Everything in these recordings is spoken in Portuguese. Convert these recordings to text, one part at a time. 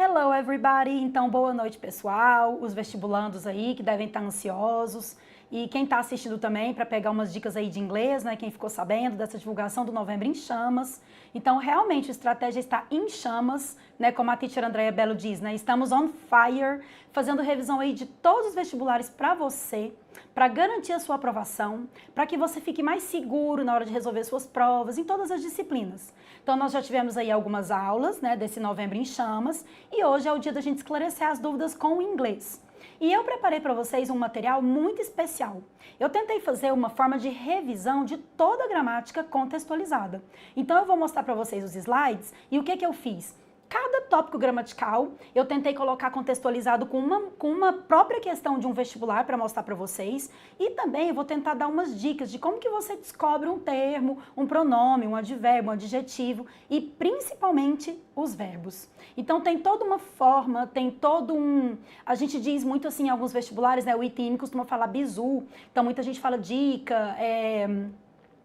Hello everybody! Então, boa noite pessoal, os vestibulandos aí que devem estar ansiosos e quem está assistindo também para pegar umas dicas aí de inglês, né? Quem ficou sabendo dessa divulgação do Novembro em Chamas. Então, realmente, a estratégia está em chamas, né? Como a teacher Andrea Bello diz, né? Estamos on fire, fazendo revisão aí de todos os vestibulares para você, para garantir a sua aprovação, para que você fique mais seguro na hora de resolver suas provas em todas as disciplinas. Então, nós já tivemos aí algumas aulas, né, desse Novembro em Chamas, e hoje é o dia da gente esclarecer as dúvidas com o inglês. E eu preparei para vocês um material muito especial. Eu tentei fazer uma forma de revisão de toda a gramática contextualizada. Então, eu vou mostrar para vocês os slides e o que eu fiz. Cada tópico gramatical eu tentei colocar contextualizado com uma própria questão de um vestibular para mostrar para vocês, e também eu vou tentar dar umas dicas de como que você descobre um termo, um pronome, um advérbio, um adjetivo e principalmente os verbos. Então tem toda uma forma, tem todo um... A gente diz muito assim em alguns vestibulares, né? O ITM costuma falar bizu, então muita gente fala dica,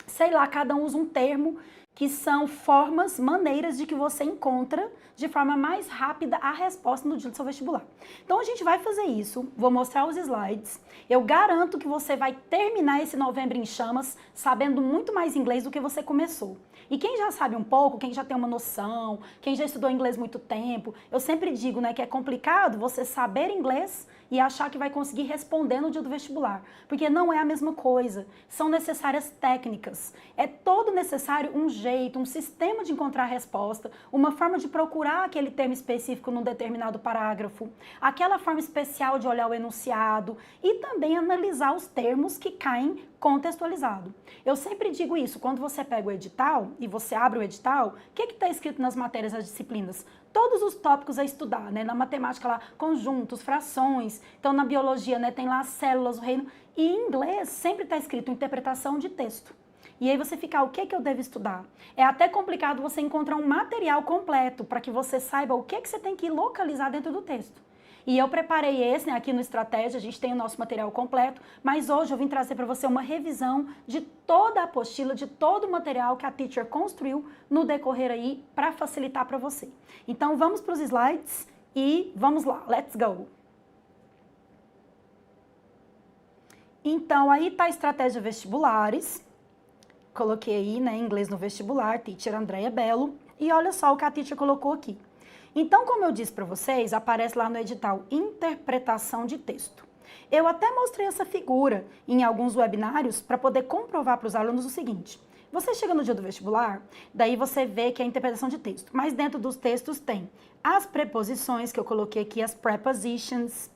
sei lá, cada um usa um termo que são formas, maneiras de que você encontra de forma mais rápida a resposta no dia do seu vestibular. Então a gente vai fazer isso, vou mostrar os slides. Eu garanto que você vai terminar esse Novembro em Chamas sabendo muito mais inglês do que você começou. E quem já sabe um pouco, quem já tem uma noção, quem já estudou inglês muito tempo, eu sempre digo, né, que é complicado você saber inglês e achar que vai conseguir responder no dia do vestibular, porque não é a mesma coisa. São necessárias técnicas. É todo necessário um jeito, um sistema de encontrar a resposta, uma forma de procurar aquele termo específico num determinado parágrafo, aquela forma especial de olhar o enunciado e também analisar os termos que caem contextualizado. Eu sempre digo isso, quando você pega o edital e você abre o edital, o que está escrito nas matérias, nas disciplinas? Todos os tópicos a estudar, né? Na matemática lá, conjuntos, frações, então na biologia, né, tem lá as células, o reino, e em inglês sempre está escrito interpretação de texto. E aí você fica, o que eu devo estudar? É até complicado você encontrar um material completo para que você saiba o que você tem que localizar dentro do texto. E eu preparei esse, né, aqui no Estratégia, a gente tem o nosso material completo, mas hoje eu vim trazer para você uma revisão de toda a apostila, de todo o material que a teacher construiu no decorrer aí para facilitar para você. Então vamos para os slides e vamos lá, let's go! Então aí está a Estratégia Vestibulares, coloquei aí, né, inglês no vestibular, teacher Andrea Bello, e olha só o que a teacher colocou aqui. Então, como eu disse para vocês, aparece lá no edital interpretação de texto. Eu até mostrei essa figura em alguns webinários para poder comprovar para os alunos o seguinte. Você chega no dia do vestibular, daí você vê que é interpretação de texto, mas dentro dos textos tem as preposições, que eu coloquei aqui, as prepositions,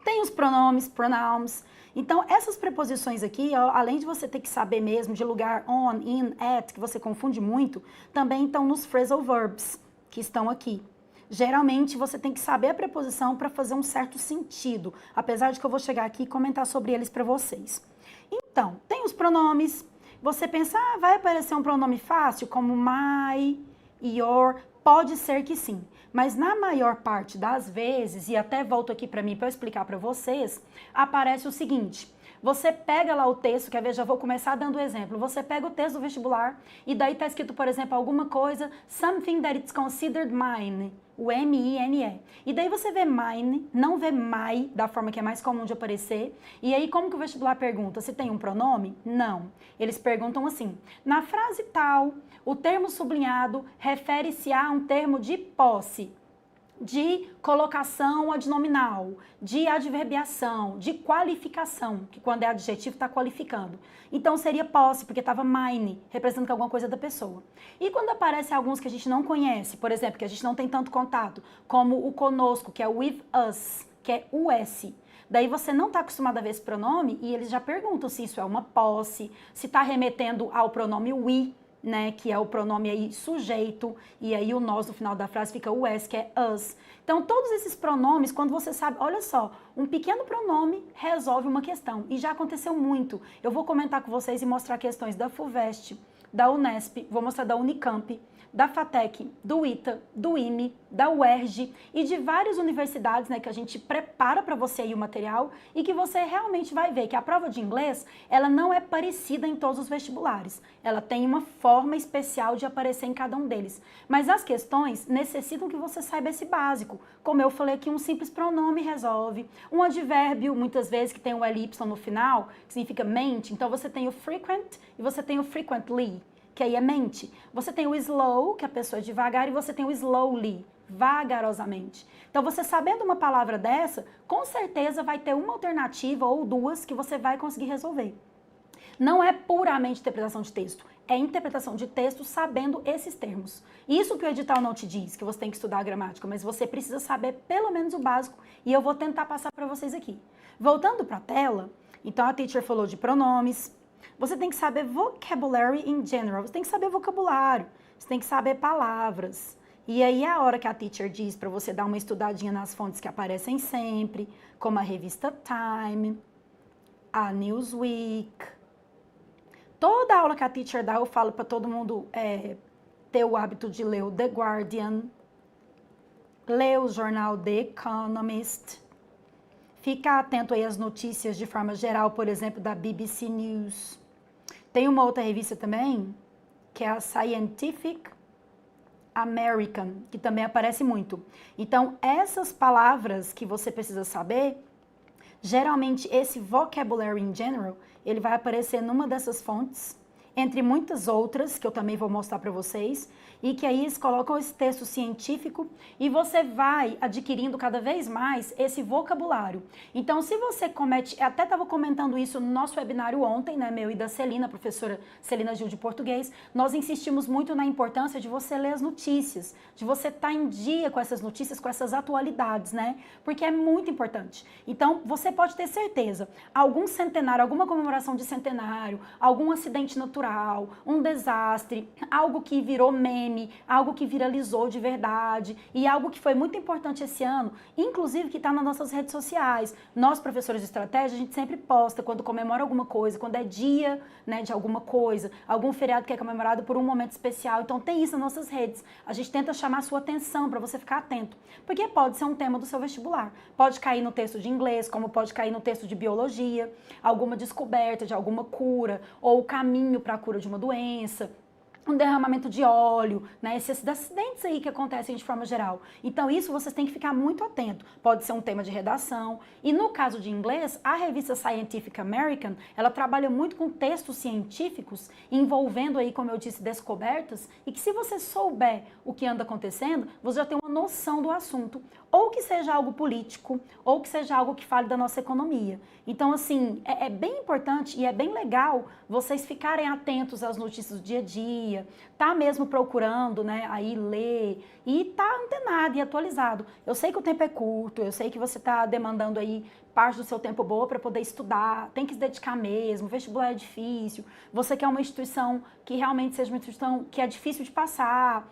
tem os pronomes, pronouns. Então, essas preposições aqui, ó, além de você ter que saber mesmo de lugar on, in, at, que você confunde muito, também estão nos phrasal verbs, que estão aqui. Geralmente, você tem que saber a preposição para fazer um certo sentido, apesar de que eu vou chegar aqui e comentar sobre eles para vocês. Então, tem os pronomes. Você pensa, vai aparecer um pronome fácil, como my, your, pode ser que sim. Mas na maior parte das vezes, e até volto aqui para mim para eu explicar para vocês, aparece o seguinte. Você pega lá o texto, quer ver, já vou começar dando exemplo. Você pega o texto do vestibular e daí está escrito, por exemplo, alguma coisa, something that it's considered mine, o M-I-N-E. E daí você vê mine, não vê my, da forma que é mais comum de aparecer. E aí como que o vestibular pergunta? Se tem um pronome? Não. Eles perguntam assim, na frase tal, o termo sublinhado refere-se a um termo de posse, de colocação adnominal, de adverbiação, de qualificação, que quando é adjetivo está qualificando. Então seria posse, porque estava mine, representando alguma coisa da pessoa. E quando aparecem alguns que a gente não conhece, por exemplo, que a gente não tem tanto contato, como o conosco, que é o with us, que é US, daí você não está acostumado a ver esse pronome e eles já perguntam se isso é uma posse, se está remetendo ao pronome we, né, que é o pronome aí sujeito, e aí o nós no final da frase fica o s, que é us. Então, todos esses pronomes, quando você sabe, olha só, um pequeno pronome resolve uma questão, e já aconteceu muito. Eu vou comentar com vocês e mostrar questões da FUVEST, da Unesp, vou mostrar da Unicamp, da FATEC, do ITA, do IME, da UERJ e de várias universidades, né, que a gente prepara para você aí o material e que você realmente vai ver que a prova de inglês, ela não é parecida em todos os vestibulares. Ela tem uma forma especial de aparecer em cada um deles. Mas as questões necessitam que você saiba esse básico. Como eu falei aqui, um simples pronome resolve. Um advérbio, muitas vezes, que tem o LY no final, que significa mente. Então, você tem o frequent e você tem o frequently, que aí é mente. Você tem o slow, que a pessoa é devagar, e você tem o slowly, vagarosamente. Então, você sabendo uma palavra dessa, com certeza vai ter uma alternativa ou duas que você vai conseguir resolver. Não é puramente interpretação de texto, é interpretação de texto sabendo esses termos. Isso que o edital não te diz, que você tem que estudar a gramática, mas você precisa saber pelo menos o básico e eu vou tentar passar para vocês aqui. Voltando para a tela, então a teacher falou de pronomes, você tem que saber vocabulary in general, você tem que saber vocabulário, você tem que saber palavras. E aí é a hora que a teacher diz para você dar uma estudadinha nas fontes que aparecem sempre, como a revista Time, a Newsweek. Toda aula que a teacher dá, eu falo para todo mundo ter o hábito de ler o The Guardian, ler o jornal The Economist, ficar atento aí às notícias de forma geral, por exemplo, da BBC News. Tem uma outra revista também, que é a Scientific American, que também aparece muito. Então, essas palavras que você precisa saber, geralmente esse vocabulary in general, ele vai aparecer numa dessas fontes, entre muitas outras, que eu também vou mostrar para vocês, e que aí eles colocam esse texto científico e você vai adquirindo cada vez mais esse vocabulário. Então, se você comete, eu até estava comentando isso no nosso webinário ontem, né, meu e da Celina, professora Celina Gil de português, nós insistimos muito na importância de você ler as notícias, de você estar em dia com essas notícias, com essas atualidades, né, porque é muito importante. Então, você pode ter certeza, algum centenário, alguma comemoração de centenário, algum acidente natural, um desastre, algo que virou meme, algo que viralizou de verdade e algo que foi muito importante esse ano, inclusive que está nas nossas redes sociais. Nós, professores de estratégia, a gente sempre posta quando comemora alguma coisa, quando é dia, né, de alguma coisa, algum feriado que é comemorado por um momento especial. Então tem isso nas nossas redes. A gente tenta chamar a sua atenção para você ficar atento, porque pode ser um tema do seu vestibular. Pode cair no texto de inglês, como pode cair no texto de biologia, alguma descoberta de alguma cura ou o caminho para a cura de uma doença, um derramamento de óleo, né? Esses acidentes aí que acontecem de forma geral. Então, isso vocês têm que ficar muito atento. Pode ser um tema de redação. E no caso de inglês, a revista Scientific American, ela trabalha muito com textos científicos, envolvendo aí, como eu disse, descobertas, e que se você souber o que anda acontecendo, você já tem uma noção do assunto. Ou que seja algo político, ou que seja algo que fale da nossa economia. Então, assim, é bem importante e é bem legal vocês ficarem atentos às notícias do dia a dia, tá mesmo procurando, né, aí ler e tá antenado e atualizado. Eu sei que o tempo é curto, eu sei que você tá demandando aí parte do seu tempo boa para poder estudar, tem que se dedicar mesmo, o vestibular é difícil, você quer uma instituição que realmente seja uma instituição que é difícil de passar,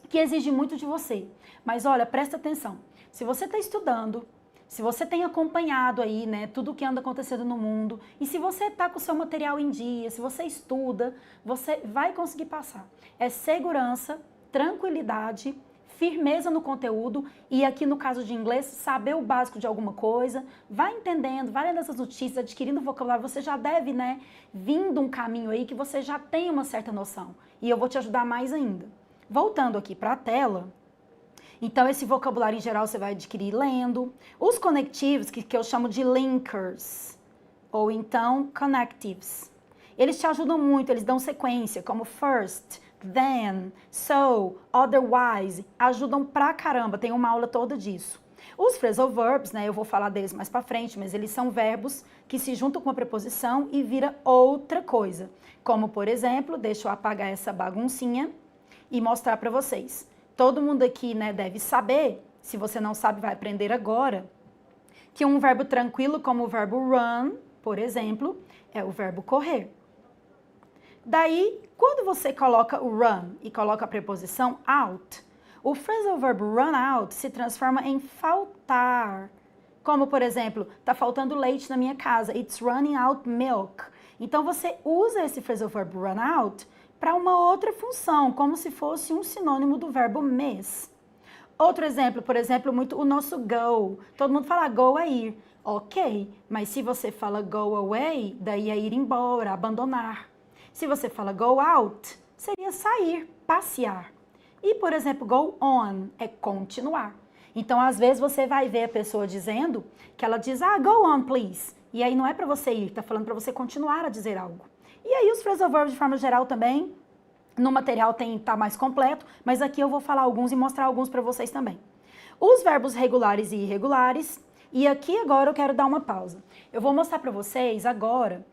que exige muito de você. Mas olha, presta atenção. Se você está estudando, se você tem acompanhado aí, né, tudo o que anda acontecendo no mundo, e se você está com o seu material em dia, se você estuda, você vai conseguir passar. É segurança, tranquilidade, firmeza no conteúdo e aqui no caso de inglês, saber o básico de alguma coisa, vai entendendo, vai lendo essas notícias, adquirindo vocabulário, você já deve, né, vindo um caminho aí que você já tem uma certa noção. E eu vou te ajudar mais ainda. Voltando aqui para a tela, então esse vocabulário em geral você vai adquirir lendo. Os conectives, que eu chamo de linkers, ou então connectives, eles te ajudam muito, eles dão sequência, como first, then, so, otherwise, ajudam pra caramba, tem uma aula toda disso. Os phrasal verbs, né, eu vou falar deles mais pra frente, mas eles são verbos que se juntam com uma preposição e vira outra coisa. Como, por exemplo, deixa eu apagar essa baguncinha e mostrar pra vocês. Todo mundo aqui, né, deve saber, se você não sabe, vai aprender agora, que um verbo tranquilo, como o verbo run, por exemplo, é o verbo correr. Daí, quando você coloca o run e coloca a preposição out, o phrasal verb run out se transforma em faltar. Como, por exemplo, tá faltando leite na minha casa, it's running out milk. Então, você usa esse phrasal verb run out para uma outra função, como se fosse um sinônimo do verbo miss. Outro exemplo, por exemplo, muito o nosso go. Todo mundo fala go é ir. Ok, mas se você fala go away, daí é ir embora, abandonar. Se você fala go out, seria sair, passear. E, por exemplo, go on é continuar. Então, às vezes, você vai ver a pessoa dizendo que ela diz, go on, please. E aí não é para você ir, tá falando para você continuar a dizer algo. E aí os phrasal verbs, de forma geral, também, no material tá mais completo, mas aqui eu vou falar alguns e mostrar alguns para vocês também. Os verbos regulares e irregulares, e aqui agora eu quero dar uma pausa. Eu vou mostrar para vocês agora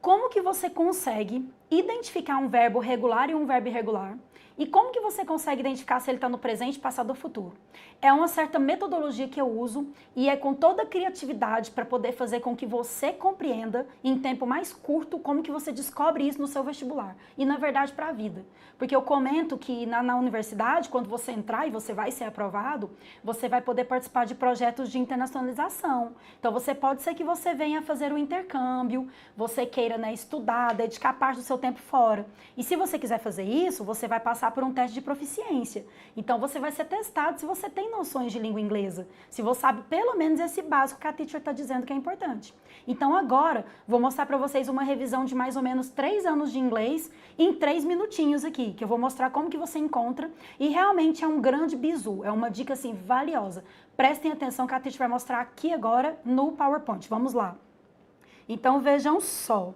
como que você consegue identificar um verbo regular e um verbo irregular, e como que você consegue identificar se ele está no presente, passado ou futuro. É uma certa metodologia que eu uso e é com toda a criatividade para poder fazer com que você compreenda em tempo mais curto como que você descobre isso no seu vestibular. E, na verdade, para a vida. Porque eu comento que na universidade, quando você entrar e você vai ser aprovado, você vai poder participar de projetos de internacionalização. Então, pode ser que você venha fazer um intercâmbio, você queira, né, estudar, dedicar parte do seu tempo fora. E se você quiser fazer isso, você vai passar por um teste de proficiência. Então, você vai ser testado se você tem noções de língua inglesa, se você sabe pelo menos esse básico que a teacher está dizendo que é importante. Então, agora, vou mostrar para vocês uma revisão de mais ou menos 3 anos de inglês em 3 minutinhos aqui, que eu vou mostrar como que você encontra, e realmente é um grande bizu, é uma dica, assim, valiosa. Prestem atenção que a teacher vai mostrar aqui agora no PowerPoint. Vamos lá. Então, vejam só.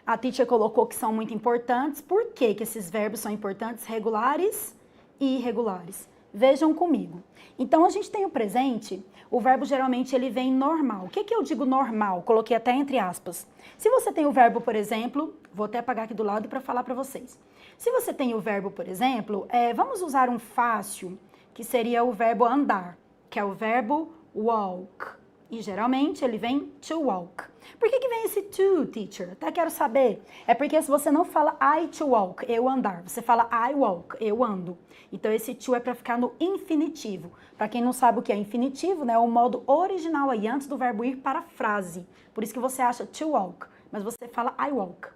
A teacher colocou que são muito importantes. Por que que esses verbos são importantes? Regulares e irregulares. Vejam comigo. Então, a gente tem o presente, o verbo geralmente ele vem normal. O que que eu digo normal? Coloquei até entre aspas. Se você tem o verbo, por exemplo, vou até apagar aqui do lado para falar para vocês. Se você tem o verbo, por exemplo, vamos usar um fácil, que seria o verbo andar, que é o verbo walk. E geralmente ele vem to walk. Por que que vem esse to, teacher? Até quero saber. É porque se você não fala I to walk, eu andar, você fala I walk, eu ando. Então esse to é para ficar no infinitivo. Para quem não sabe o que é infinitivo, né, é o modo original aí, antes do verbo ir para a frase. Por isso que você acha to walk, mas você fala I walk.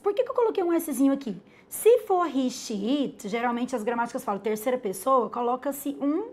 Por que que eu coloquei um Szinho aqui? Se for he, she, it, geralmente as gramáticas falam terceira pessoa, coloca-se um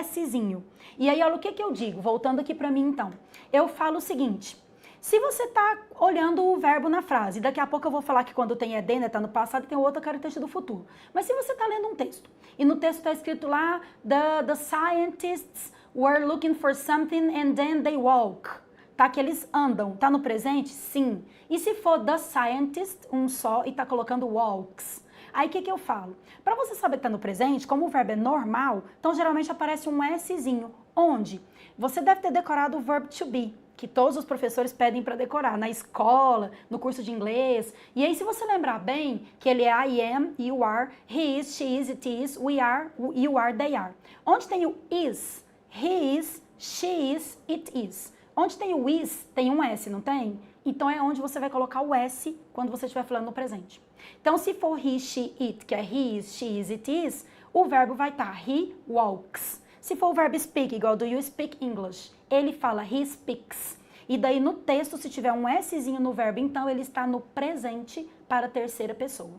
Szinho. E aí, olha o que que eu digo, voltando aqui para mim então. Eu falo o seguinte, se você tá olhando o verbo na frase, daqui a pouco eu vou falar que quando tem ED, né, tá no passado, tem outra característica do futuro. Mas se você tá lendo um texto, e no texto tá escrito lá, the scientists were looking for something and then they walk. Tá que eles andam, tá no presente? Sim. E se for the scientist, um só, e tá colocando walks? Aí o que que eu falo? Para você saber que está no presente, como o verbo é normal, então geralmente aparece um Szinho. Onde? Você deve ter decorado o verb to be, que todos os professores pedem para decorar, na escola, no curso de inglês. E aí, se você lembrar bem, que ele é I am, you are, he is, she is, it is, we are, you are, they are. Onde tem o is, he is, she is, it is. Onde tem o is, tem um S, não tem? Então é onde você vai colocar o S quando você estiver falando no presente. Então, se for he, she, it, que é he is, she is, it is, o verbo vai estar he walks. Se for o verbo speak, igual do you speak English, ele fala he speaks. E daí no texto, se tiver um Szinho no verbo, então ele está no presente para a terceira pessoa.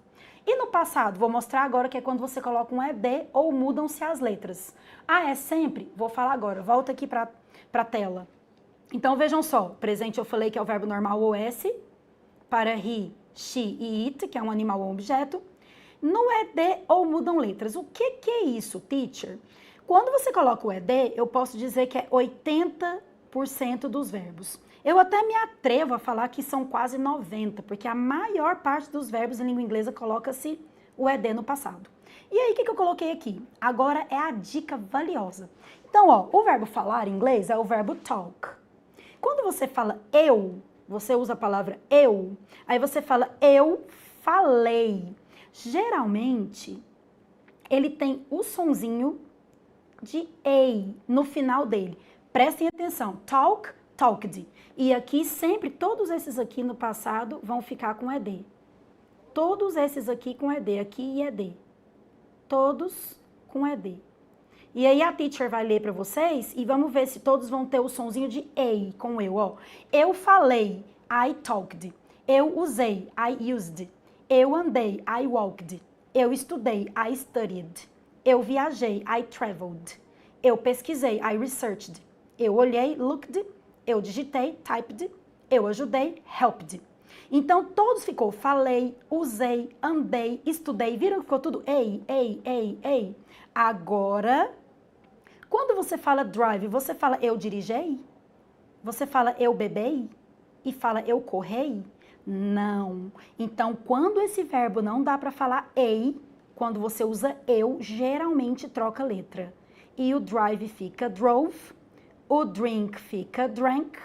E no passado, vou mostrar agora que é quando você coloca um ED ou mudam-se as letras. Ah, é sempre? Vou falar agora, volta aqui para a tela. Então vejam só, presente eu falei que é o verbo normal ou S, para he, she e it, que é um animal ou objeto. No ED ou mudam letras. O que que é isso, teacher? Quando você coloca o ED, eu posso dizer que é 80% dos verbos. Eu até me atrevo a falar que são quase 90%, porque a maior parte dos verbos em língua inglesa coloca-se o ED no passado. E aí, o que que eu coloquei aqui? Agora é a dica valiosa. Então, ó, o verbo falar em inglês é o verbo talk. Quando você fala eu, você usa a palavra eu, aí você fala eu falei. Geralmente, ele tem o sonzinho de ei no final dele. Prestem atenção, talk, talked. E aqui sempre, todos esses aqui no passado vão ficar com ED. Todos esses aqui com ED, aqui e ED. Todos com ED. E aí a teacher vai ler para vocês e vamos ver se todos vão ter o sonzinho de ei com eu, ó. Eu falei, I talked. Eu usei, I used. Eu andei, I walked. Eu estudei, I studied. Eu viajei, I traveled. Eu pesquisei, I researched. Eu olhei, looked. Eu digitei, typed. Eu ajudei, helped. Então, todos ficou falei, usei, andei, estudei. Viram que ficou tudo ei, ei, ei, ei? Agora, quando você fala drive, você fala eu dirigei? Você fala eu bebei? E fala eu correi? Não. Então, quando esse verbo não dá para falar ei, quando você usa eu, geralmente troca letra. E o drive fica drove, o drink fica drank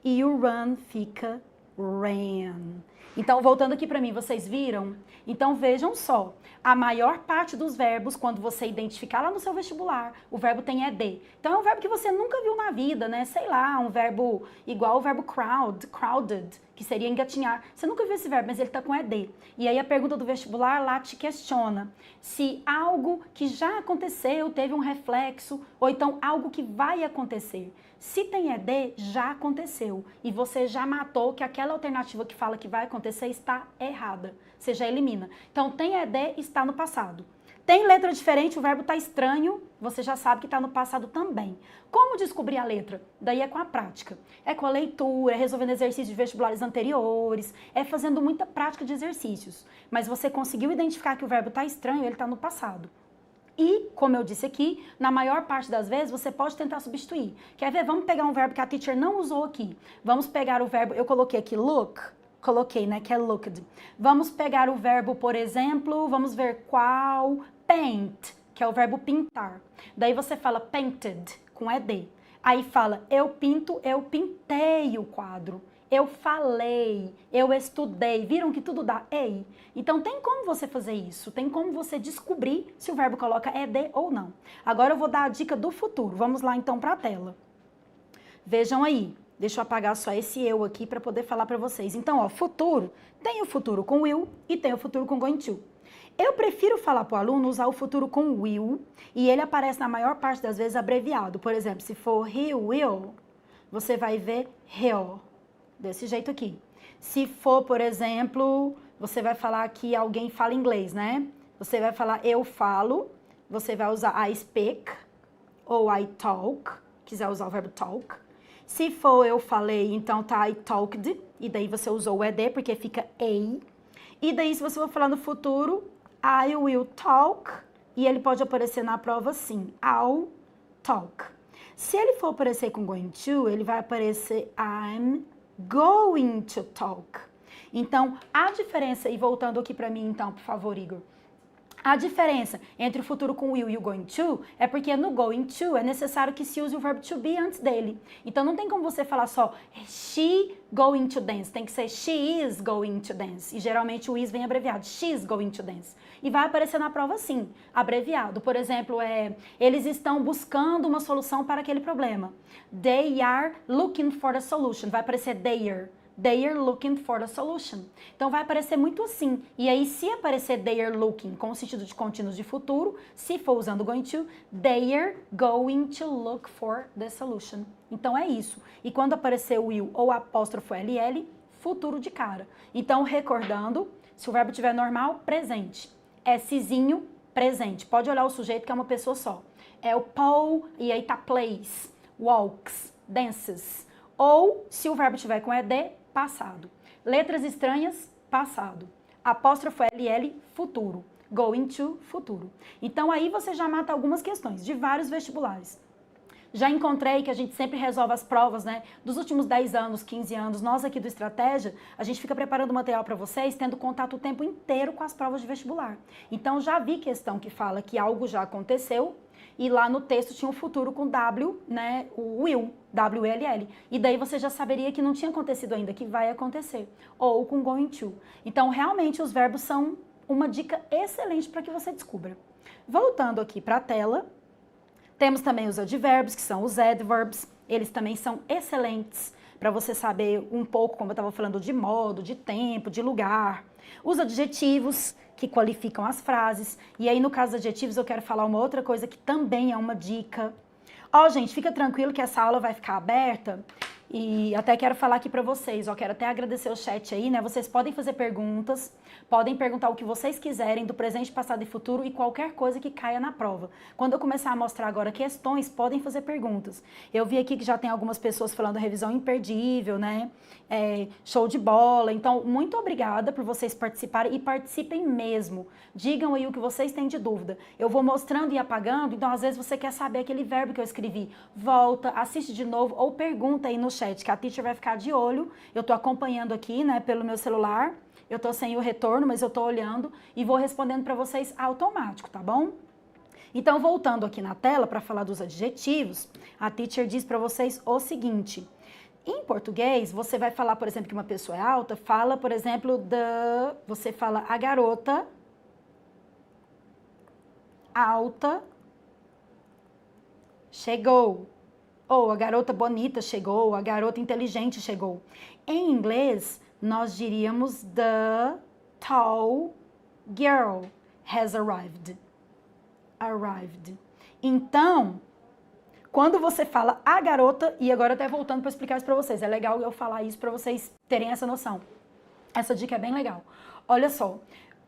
e o run fica ran. Então, voltando aqui para mim, vocês viram? Então, vejam só, a maior parte dos verbos, quando você identificar lá no seu vestibular, o verbo tem ED. Então, é um verbo que você nunca viu na vida, né? Sei lá, um verbo igual o verbo crowd, crowded, que seria engatinhar. Você nunca viu esse verbo, mas ele tá com ED. E aí, a pergunta do vestibular lá te questiona se algo que já aconteceu teve um reflexo, ou então algo que vai acontecer. Se tem ED, já aconteceu. E você já matou que aquela alternativa que fala que vai acontecer está errada. Você já elimina. Então, tem ED, está no passado. Tem letra diferente, o verbo está estranho, você já sabe que está no passado também. Como descobrir a letra? Daí é com a prática. É com a leitura, é resolvendo exercícios de vestibulares anteriores, é fazendo muita prática de exercícios. Mas você conseguiu identificar que o verbo está estranho, ele está no passado. E, como eu disse aqui, na maior parte das vezes você pode tentar substituir. Quer ver? Vamos pegar um verbo que a teacher não usou aqui. Vamos pegar o verbo, eu coloquei aqui look, coloquei, né, que é looked. Vamos pegar o verbo, por exemplo, vamos ver qual, paint, que é o verbo pintar. Daí você fala painted, com ED. Aí fala, eu pinto, eu pintei o quadro. Eu falei, eu estudei. Viram que tudo dá ei? Então, tem como você fazer isso. Tem como você descobrir se o verbo coloca ED ou não. Agora, eu vou dar a dica do futuro. Vamos lá, então, para a tela. Vejam aí. Deixa eu apagar só esse eu aqui para poder falar para vocês. Então, ó, futuro. Tem o futuro com will e tem o futuro com going to. Eu prefiro falar para o aluno usar o futuro com will e ele aparece na maior parte das vezes abreviado. Por exemplo, se for he will, você vai ver he'll. Desse jeito aqui. Se for, por exemplo, você vai falar que alguém fala inglês, né? Você vai falar eu falo, você vai usar I speak ou I talk, quiser usar o verbo talk. Se for eu falei, então tá I talked, e daí você usou o ED porque fica a. E daí se você for falar no futuro, I will talk, e ele pode aparecer na prova assim, I'll talk. Se ele for aparecer com going to, ele vai aparecer I'm going to talk. Então, a diferença, e voltando aqui para mim então, por favor, Igor. A diferença entre o futuro com will e o going to é porque no going to é necessário que se use o verbo to be antes dele. Então, não tem como você falar só she going to dance. Tem que ser she is going to dance. E geralmente o is vem abreviado. She's going to dance. E vai aparecer na prova assim, abreviado. Por exemplo, eles estão buscando uma solução para aquele problema. They are looking for a solution. Vai aparecer they are looking for a solution. Então, vai aparecer muito assim. E aí, se aparecer they are looking com o sentido de contínuos de futuro, se for usando going to, they are going to look for the solution. Então, é isso. E quando aparecer o will ou apóstrofo LL, futuro de cara. Então, recordando, se o verbo estiver normal, presente. Szinho, presente. Pode olhar o sujeito que é uma pessoa só. É o Paul e aí tá plays, walks, dances. Ou, se o verbo estiver com ED, passado. Letras estranhas, passado. Apóstrofo LL, futuro. Going to, futuro. Então, aí você já mata algumas questões de vários vestibulares. Já encontrei que a gente sempre resolve as provas, né? Dos últimos 10 anos, 15 anos, nós aqui do Estratégia, a gente fica preparando material para vocês, tendo contato o tempo inteiro com as provas de vestibular. Então, já vi questão que fala que algo já aconteceu, e lá no texto tinha um futuro com W, né, o will, W-L-L. E daí você já saberia que não tinha acontecido ainda, que vai acontecer. Ou com going to. Então, realmente, os verbos são uma dica excelente para que você descubra. Voltando aqui para a tela, temos também os advérbios, que são os adverbs. Eles também são excelentes para você saber um pouco, como eu estava falando, de modo, de tempo, de lugar. Os adjetivos, que qualificam as frases. E aí, no caso dos adjetivos, eu quero falar uma outra coisa que também é uma dica. Ó, gente, fica tranquilo que essa aula vai ficar aberta E até quero falar aqui para vocês, ó, quero até agradecer o chat aí, né? Vocês podem fazer perguntas, podem perguntar o que vocês quiserem do presente, passado e futuro e qualquer coisa que caia na prova. Quando eu começar a mostrar agora questões, podem fazer perguntas. Eu vi aqui que já tem algumas pessoas falando revisão imperdível, né? Show de bola. Então, muito obrigada por vocês participarem e participem mesmo. Digam aí o que vocês têm de dúvida. Eu vou mostrando e apagando, então às vezes você quer saber aquele verbo que eu escrevi. Volta, assiste de novo ou pergunta aí no chat, que a teacher vai ficar de olho. Eu tô acompanhando aqui, né, pelo meu celular. Eu tô sem o retorno, mas eu tô olhando e vou respondendo para vocês automático, tá bom? Então, voltando aqui na tela para falar dos adjetivos, a teacher diz para vocês o seguinte: em português, você vai falar, por exemplo, que uma pessoa é alta, fala, por exemplo, você fala a garota alta chegou. Ou a garota bonita chegou, a garota inteligente chegou. Em inglês, nós diríamos the tall girl has arrived. Arrived. Então, quando você fala a garota, e agora até voltando para explicar isso para vocês, é legal eu falar isso para vocês terem essa noção. Essa dica é bem legal. Olha só,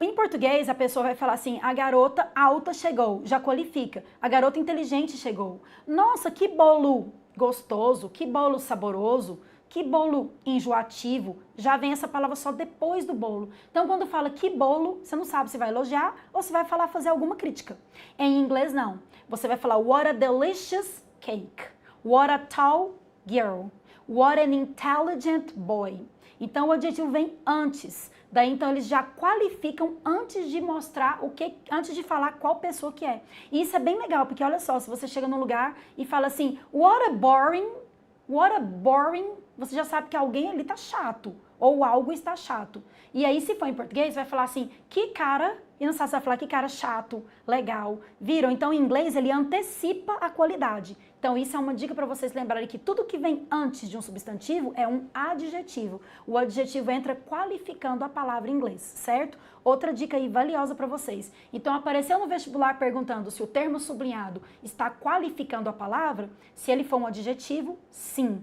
em português a pessoa vai falar assim, a garota alta chegou, já qualifica. A garota inteligente chegou. Nossa, que bolo gostoso, que bolo saboroso, que bolo enjoativo. Já vem essa palavra só depois do bolo. Então, quando fala que bolo, você não sabe se vai elogiar ou se vai falar fazer alguma crítica. Em inglês, não. Você vai falar, what a delicious cake. What a tall girl. What an intelligent boy. Então, o adjetivo vem antes. Daí, então, eles já qualificam antes de mostrar o que, antes de falar qual pessoa que é. E isso é bem legal, porque olha só, se você chega num lugar e fala assim, what a boring, você já sabe que alguém ali tá chato, ou algo está chato. E aí, se for em português, vai falar assim, que cara, e não sabe se vai falar que cara chato, legal. Viram? Então, em inglês, ele antecipa a qualidade. Então, isso é uma dica para vocês lembrarem que tudo que vem antes de um substantivo é um adjetivo. O adjetivo entra qualificando a palavra em inglês, certo? Outra dica aí valiosa para vocês. Então, apareceu no vestibular perguntando se o termo sublinhado está qualificando a palavra, se ele for um adjetivo, sim.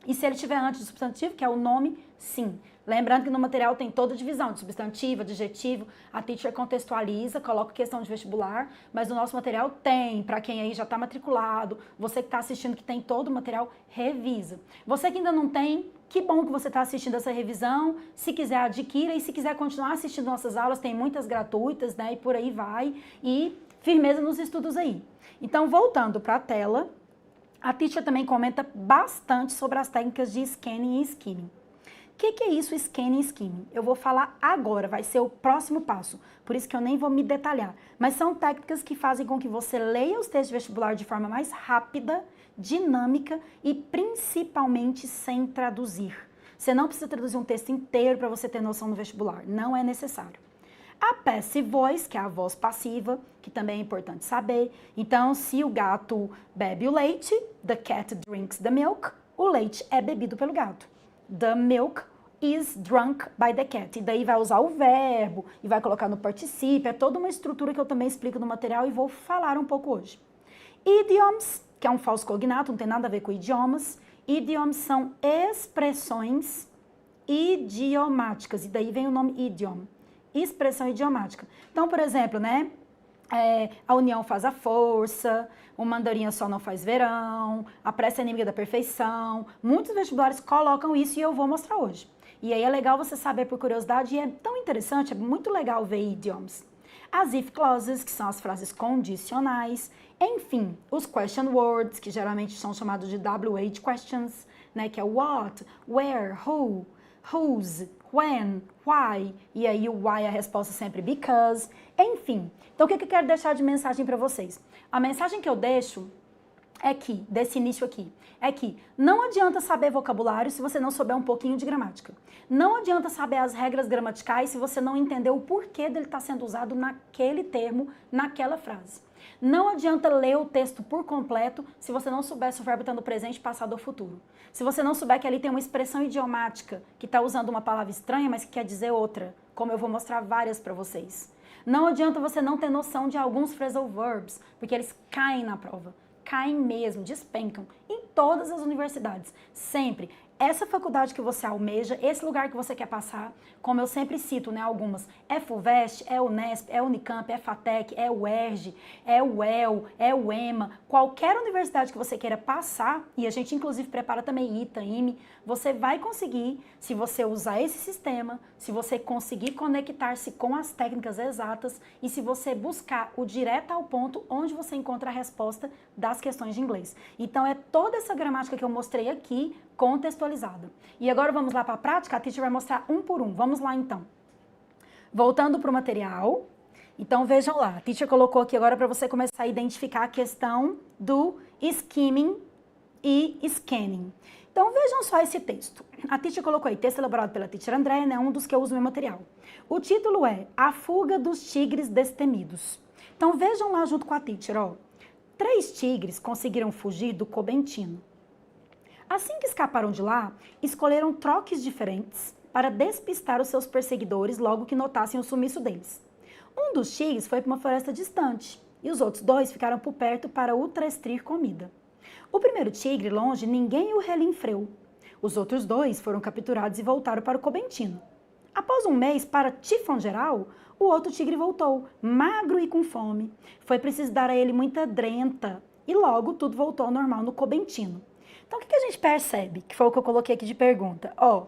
E se ele estiver antes do substantivo, que é o nome, sim. Lembrando que no material tem toda a divisão de substantivo, adjetivo, a teacher contextualiza, coloca questão de vestibular, mas no nosso material tem, para quem aí já está matriculado, você que está assistindo que tem todo o material, revisa. Você que ainda não tem, que bom que você está assistindo essa revisão, se quiser adquira e se quiser continuar assistindo nossas aulas, tem muitas gratuitas, né, e por aí vai, e firmeza nos estudos aí. Então, voltando para a tela, a teacher também comenta bastante sobre as técnicas de scanning e skimming. O que é isso, scanning e skimming? Eu vou falar agora, vai ser o próximo passo, por isso que eu nem vou me detalhar. Mas são técnicas que fazem com que você leia os textos de vestibular de forma mais rápida, dinâmica e principalmente sem traduzir. Você não precisa traduzir um texto inteiro para você ter noção no vestibular, não é necessário. A passive voice, que é a voz passiva, que também é importante saber. Então, se o gato bebe o leite, the cat drinks the milk, o leite é bebido pelo gato. The milk is drunk by the cat. E daí vai usar o verbo e vai colocar no particípio. É toda uma estrutura que eu também explico no material e vou falar um pouco hoje. Idioms, que é um falso cognato, não tem nada a ver com idiomas. Idioms são expressões idiomáticas. E daí vem o nome idiom. Expressão idiomática. Então, por exemplo, né? A união faz a força, uma andorinha só não faz verão, a pressa é inimiga da perfeição. Muitos vestibulares colocam isso e eu vou mostrar hoje. E aí é legal você saber por curiosidade e é tão interessante, é muito legal ver idioms. As if clauses, que são as frases condicionais. Enfim, os question words, que geralmente são chamados de WH questions, né? Que é what, where, who, whose, when, why, e aí o why a resposta sempre because, enfim. Então, o que eu quero deixar de mensagem para vocês? A mensagem que eu deixo é que, desse início aqui, é que não adianta saber vocabulário se você não souber um pouquinho de gramática. Não adianta saber as regras gramaticais se você não entender o porquê dele estar sendo usado naquele termo, naquela frase. Não adianta ler o texto por completo se você não souber se o verbo está no presente, passado ou futuro. Se você não souber que ali tem uma expressão idiomática que está usando uma palavra estranha, mas que quer dizer outra, como eu vou mostrar várias para vocês. Não adianta você não ter noção de alguns phrasal verbs, porque eles caem na prova. Caem mesmo, despencam. Em todas as universidades, sempre. Essa faculdade que você almeja, esse lugar que você quer passar, como eu sempre cito, né, algumas, é FUVEST, é Unesp, é Unicamp, é FATEC, é UERJ, é UEL, é UEMA, qualquer universidade que você queira passar, e a gente inclusive prepara também ITA, IME, você vai conseguir, se você usar esse sistema, se você conseguir conectar-se com as técnicas exatas e se você buscar o direto ao ponto onde você encontra a resposta das questões de inglês. Então é toda essa gramática que eu mostrei aqui, contextualizada. E agora vamos lá para a prática, a teacher vai mostrar um por um. Vamos lá então. Voltando para o material, então vejam lá, a teacher colocou aqui agora para você começar a identificar a questão do skimming e scanning. Então vejam só esse texto. A teacher colocou aí, texto elaborado pela teacher Andréia, né, um dos que eu uso no meu material. O título é A Fuga dos Tigres Destemidos. Então vejam lá junto com a teacher, ó. 3 tigres conseguiram fugir do Cobentino. Assim que escaparam de lá, escolheram troques diferentes para despistar os seus perseguidores logo que notassem o sumiço deles. Um dos tigres foi para uma floresta distante e os outros 2 ficaram por perto para ultrastrir comida. O primeiro tigre, longe, ninguém o relinfreu. Os outros 2 foram capturados e voltaram para o Cobentino. Após um mês, para tifão geral, o outro tigre voltou, magro e com fome. Foi preciso dar a ele muita drenta e logo tudo voltou ao normal no Cobentino. Então, o que a gente percebe? Que foi o que eu coloquei aqui de pergunta. Ó,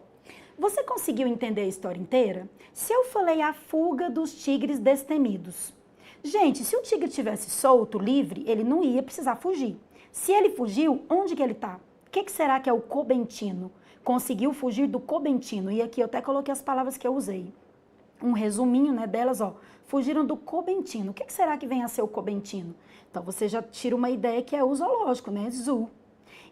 você conseguiu entender a história inteira? Se eu falei a fuga dos tigres destemidos. Gente, se o tigre tivesse solto, livre, ele não ia precisar fugir. Se ele fugiu, onde que ele está? O que será que é o Cobentino? Conseguiu fugir do Cobentino. E aqui eu até coloquei as palavras que eu usei. Um resuminho, né, delas, ó. Fugiram do Cobentino. O que será que vem a ser o Cobentino? Então, você já tira uma ideia que é o zoológico, né? Zoo.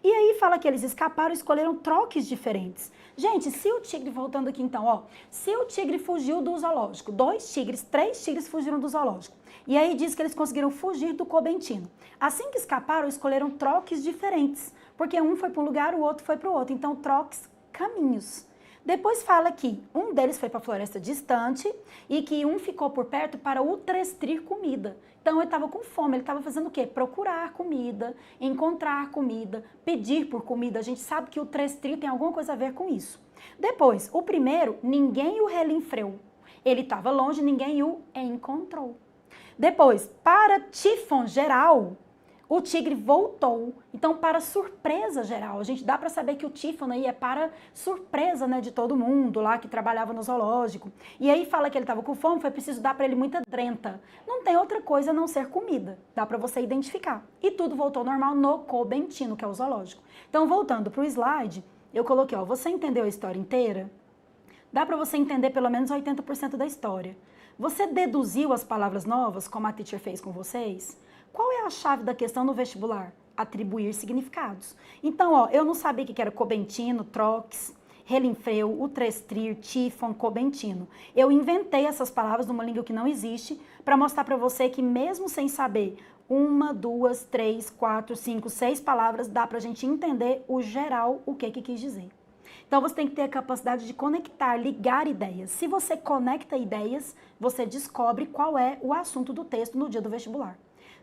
E aí fala que eles escaparam e escolheram troques diferentes. Gente, se o tigre, voltando aqui então, ó, se o tigre fugiu do zoológico, 2 tigres, 3 tigres fugiram do zoológico. E aí diz que eles conseguiram fugir do Cobentino. Assim que escaparam, escolheram troques diferentes, porque um foi para um lugar, o outro foi para o outro. Então, troques, caminhos. Depois fala que um deles foi para a floresta distante e que um ficou por perto para ultrastrir comida. Então, ele estava com fome, ele estava fazendo o quê? Procurar comida, encontrar comida, pedir por comida. A gente sabe que o ultrastrir tem alguma coisa a ver com isso. Depois, o primeiro, ninguém o relinfreu. Ele estava longe, ninguém o encontrou. Depois, para tifão geral, o tigre voltou. Então, para surpresa geral, a gente dá para saber que o tifão aí é para surpresa, né, de todo mundo lá que trabalhava no zoológico. E aí fala que ele estava com fome, foi preciso dar para ele muita drenta. Não tem outra coisa a não ser comida. Dá para você identificar. E tudo voltou ao normal no Cobentino, que é o zoológico. Então, voltando para o slide, eu coloquei, ó, você entendeu a história inteira? Dá para você entender pelo menos 80% da história. Você deduziu as palavras novas, como a teacher fez com vocês? Qual é a chave da questão no vestibular? Atribuir significados. Então, ó, eu não sabia o que era Cobentino, troques, relinfreu, ultrastrir, tifão, Cobentino. Eu inventei essas palavras numa língua que não existe para mostrar para você que mesmo sem saber 1, 2, 3, 4, 5, 6 palavras, dá para a gente entender o geral, o que quis dizer. Então, você tem que ter a capacidade de conectar, ligar ideias. Se você conecta ideias, você descobre qual é o assunto do texto no dia do vestibular.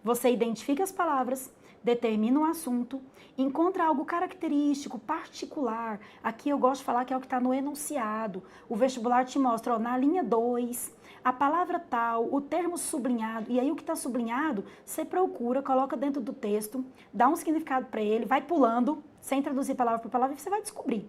Você identifica as palavras, determina o assunto, encontra algo característico, particular. Aqui eu gosto de falar que é o que está no enunciado. O vestibular te mostra, ó, na linha 2, a palavra tal, o termo sublinhado. E aí o que está sublinhado, você procura, coloca dentro do texto, dá um significado para ele, vai pulando, sem traduzir palavra por palavra, e você vai descobrir.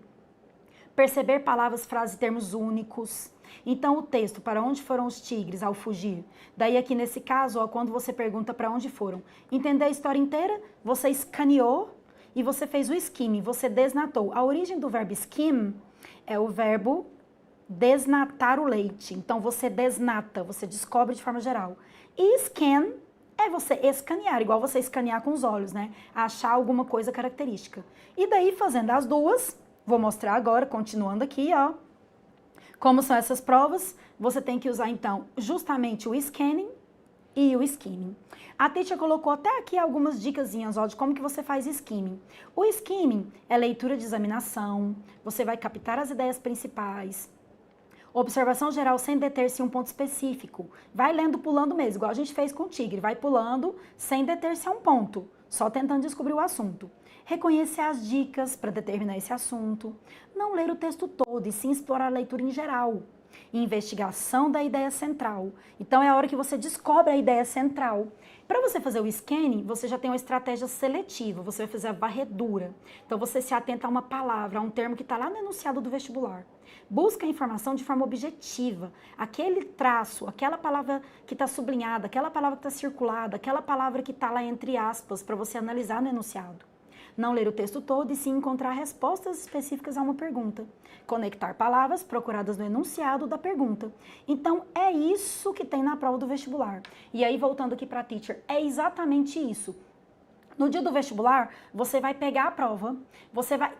Perceber palavras, frases e termos únicos. Então, o texto, para onde foram os tigres ao fugir? Daí, aqui nesse caso, ó, quando você pergunta para onde foram. Entender a história inteira? Você escaneou e você fez o skimming, você desnatou. A origem do verbo skim é o verbo desnatar o leite. Então, você desnata, você descobre de forma geral. E scan é você escanear, igual você escanear com os olhos, né? Achar alguma coisa característica. E daí, fazendo as duas, vou mostrar agora, continuando aqui, ó. Como são essas provas, você tem que usar, então, justamente o scanning e o skimming. A teacher colocou até aqui algumas dicasinhas, ó, de como que você faz skimming. O skimming é leitura de examinação, você vai captar as ideias principais, observação geral sem deter-se em um ponto específico. Vai lendo, pulando mesmo, igual a gente fez com o tigre, vai pulando sem deter-se a um ponto. só tentando descobrir o assunto. Reconhecer as dicas para determinar esse assunto. Não ler o texto todo e sim explorar a leitura em geral. Investigação da ideia central. Então é a hora que você descobre a ideia central. Para você fazer o scanning, você já tem uma estratégia seletiva, você vai fazer a varredura. Então você se atenta a uma palavra, a um termo que está lá no enunciado do vestibular. Busca a informação de forma objetiva. Aquele traço, aquela palavra que está sublinhada, aquela palavra que está circulada, aquela palavra que está lá entre aspas, para você analisar no enunciado. Não ler o texto todo e sim encontrar respostas específicas a uma pergunta. Conectar palavras procuradas no enunciado da pergunta. Então, é isso que tem na prova do vestibular. E aí, voltando aqui para a teacher, é exatamente isso. No dia do vestibular, você vai pegar a prova,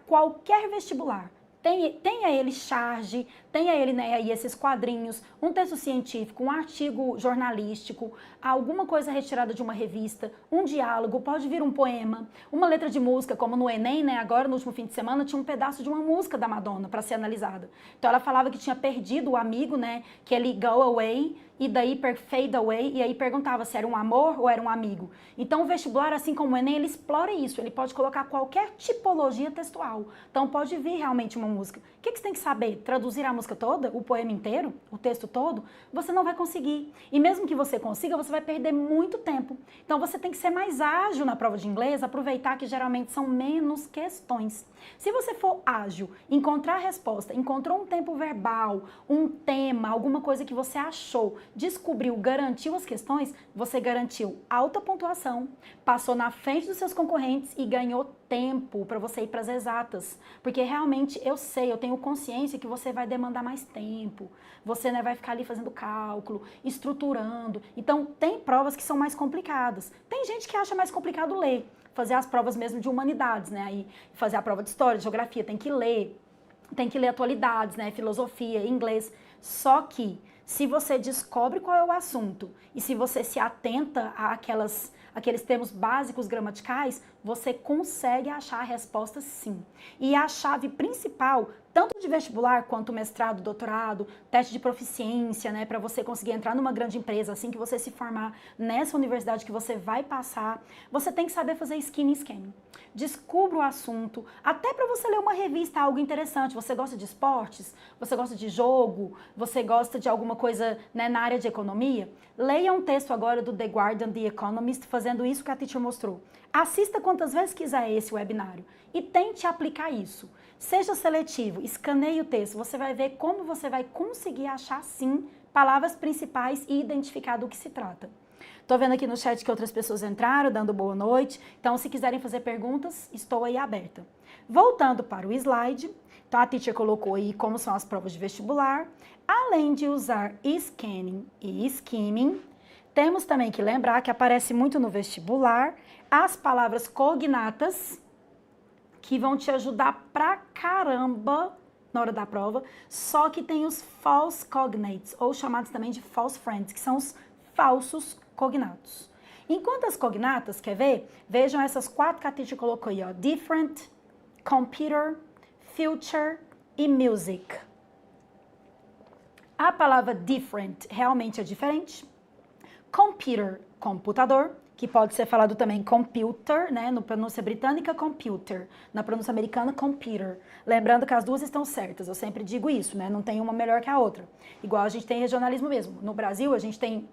qualquer vestibular, tenha ele charge, tenha ele, né, aí esses quadrinhos, um texto científico, um artigo jornalístico, alguma coisa retirada de uma revista, um diálogo, pode vir um poema, uma letra de música, como no Enem, né, agora no último fim de semana tinha um pedaço de uma música da Madonna para ser analisada. Então ela falava que tinha perdido o amigo, né, que ele go away, e daí fade away, e aí perguntava se era um amor ou era um amigo. Então o vestibular, assim como o Enem, ele explora isso, ele pode colocar qualquer tipologia textual. Então pode vir realmente uma música. O que você tem que saber? Traduzir a música toda, o poema inteiro, o texto todo? Você não vai conseguir. E mesmo que você consiga, você vai perder muito tempo. Então você tem que ser mais ágil na prova de inglês, aproveitar que geralmente são menos questões. Se você for ágil, encontrar a resposta, encontrou um tempo verbal, um tema, alguma coisa que você achou, descobriu, garantiu as questões, você garantiu alta pontuação, passou na frente dos seus concorrentes e ganhou tempo para você ir para as exatas. Porque realmente eu sei, eu tenho consciência que você vai demandar mais tempo, você, né, vai ficar ali fazendo cálculo, estruturando. Então tem provas que são mais complicadas. Tem gente que acha mais complicado ler, fazer as provas mesmo de humanidades, né? Aí fazer a prova de história, de geografia, tem que ler atualidades, né? Filosofia, inglês. Só que se você descobre qual é o assunto e se você se atenta àqueles termos básicos gramaticais, você consegue achar a resposta sim. E a chave principal, tanto de vestibular quanto mestrado, doutorado, teste de proficiência, né, para você conseguir entrar numa grande empresa, assim que você se formar nessa universidade que você vai passar, você tem que saber fazer scanning. Descubra o assunto, até para você ler uma revista, algo interessante. Você gosta de esportes? Você gosta de jogo? Você gosta de alguma coisa, né, na área de economia? Leia um texto agora do The Guardian, The Economist, fazendo isso que a teacher mostrou. Assista quantas vezes quiser esse webinário e tente aplicar isso. Seja seletivo, escaneie o texto, você vai ver como você vai conseguir achar, sim, palavras principais e identificar do que se trata. Estou vendo aqui no chat que outras pessoas entraram, dando boa noite. Então, se quiserem fazer perguntas, estou aí aberta. Voltando para o slide, então a teacher colocou aí como são as provas de vestibular. Além de usar scanning e skimming, temos também que lembrar que aparece muito no vestibular as palavras cognatas, que vão te ajudar pra caramba na hora da prova, só que tem os false cognates, ou chamados também de false friends, que são os falsos cognatos. Enquanto as cognatas, quer ver? Vejam essas 4 que a teacher colocou aí, ó. Different, computer, future e music. A palavra different realmente é diferente. Computer, computador, que pode ser falado também computer, né? Na pronúncia britânica, computer. Na pronúncia americana, computer. Lembrando que as duas estão certas, eu sempre digo isso, né? Não tem uma melhor que a outra. Igual a gente tem regionalismo mesmo. No Brasil, a gente tem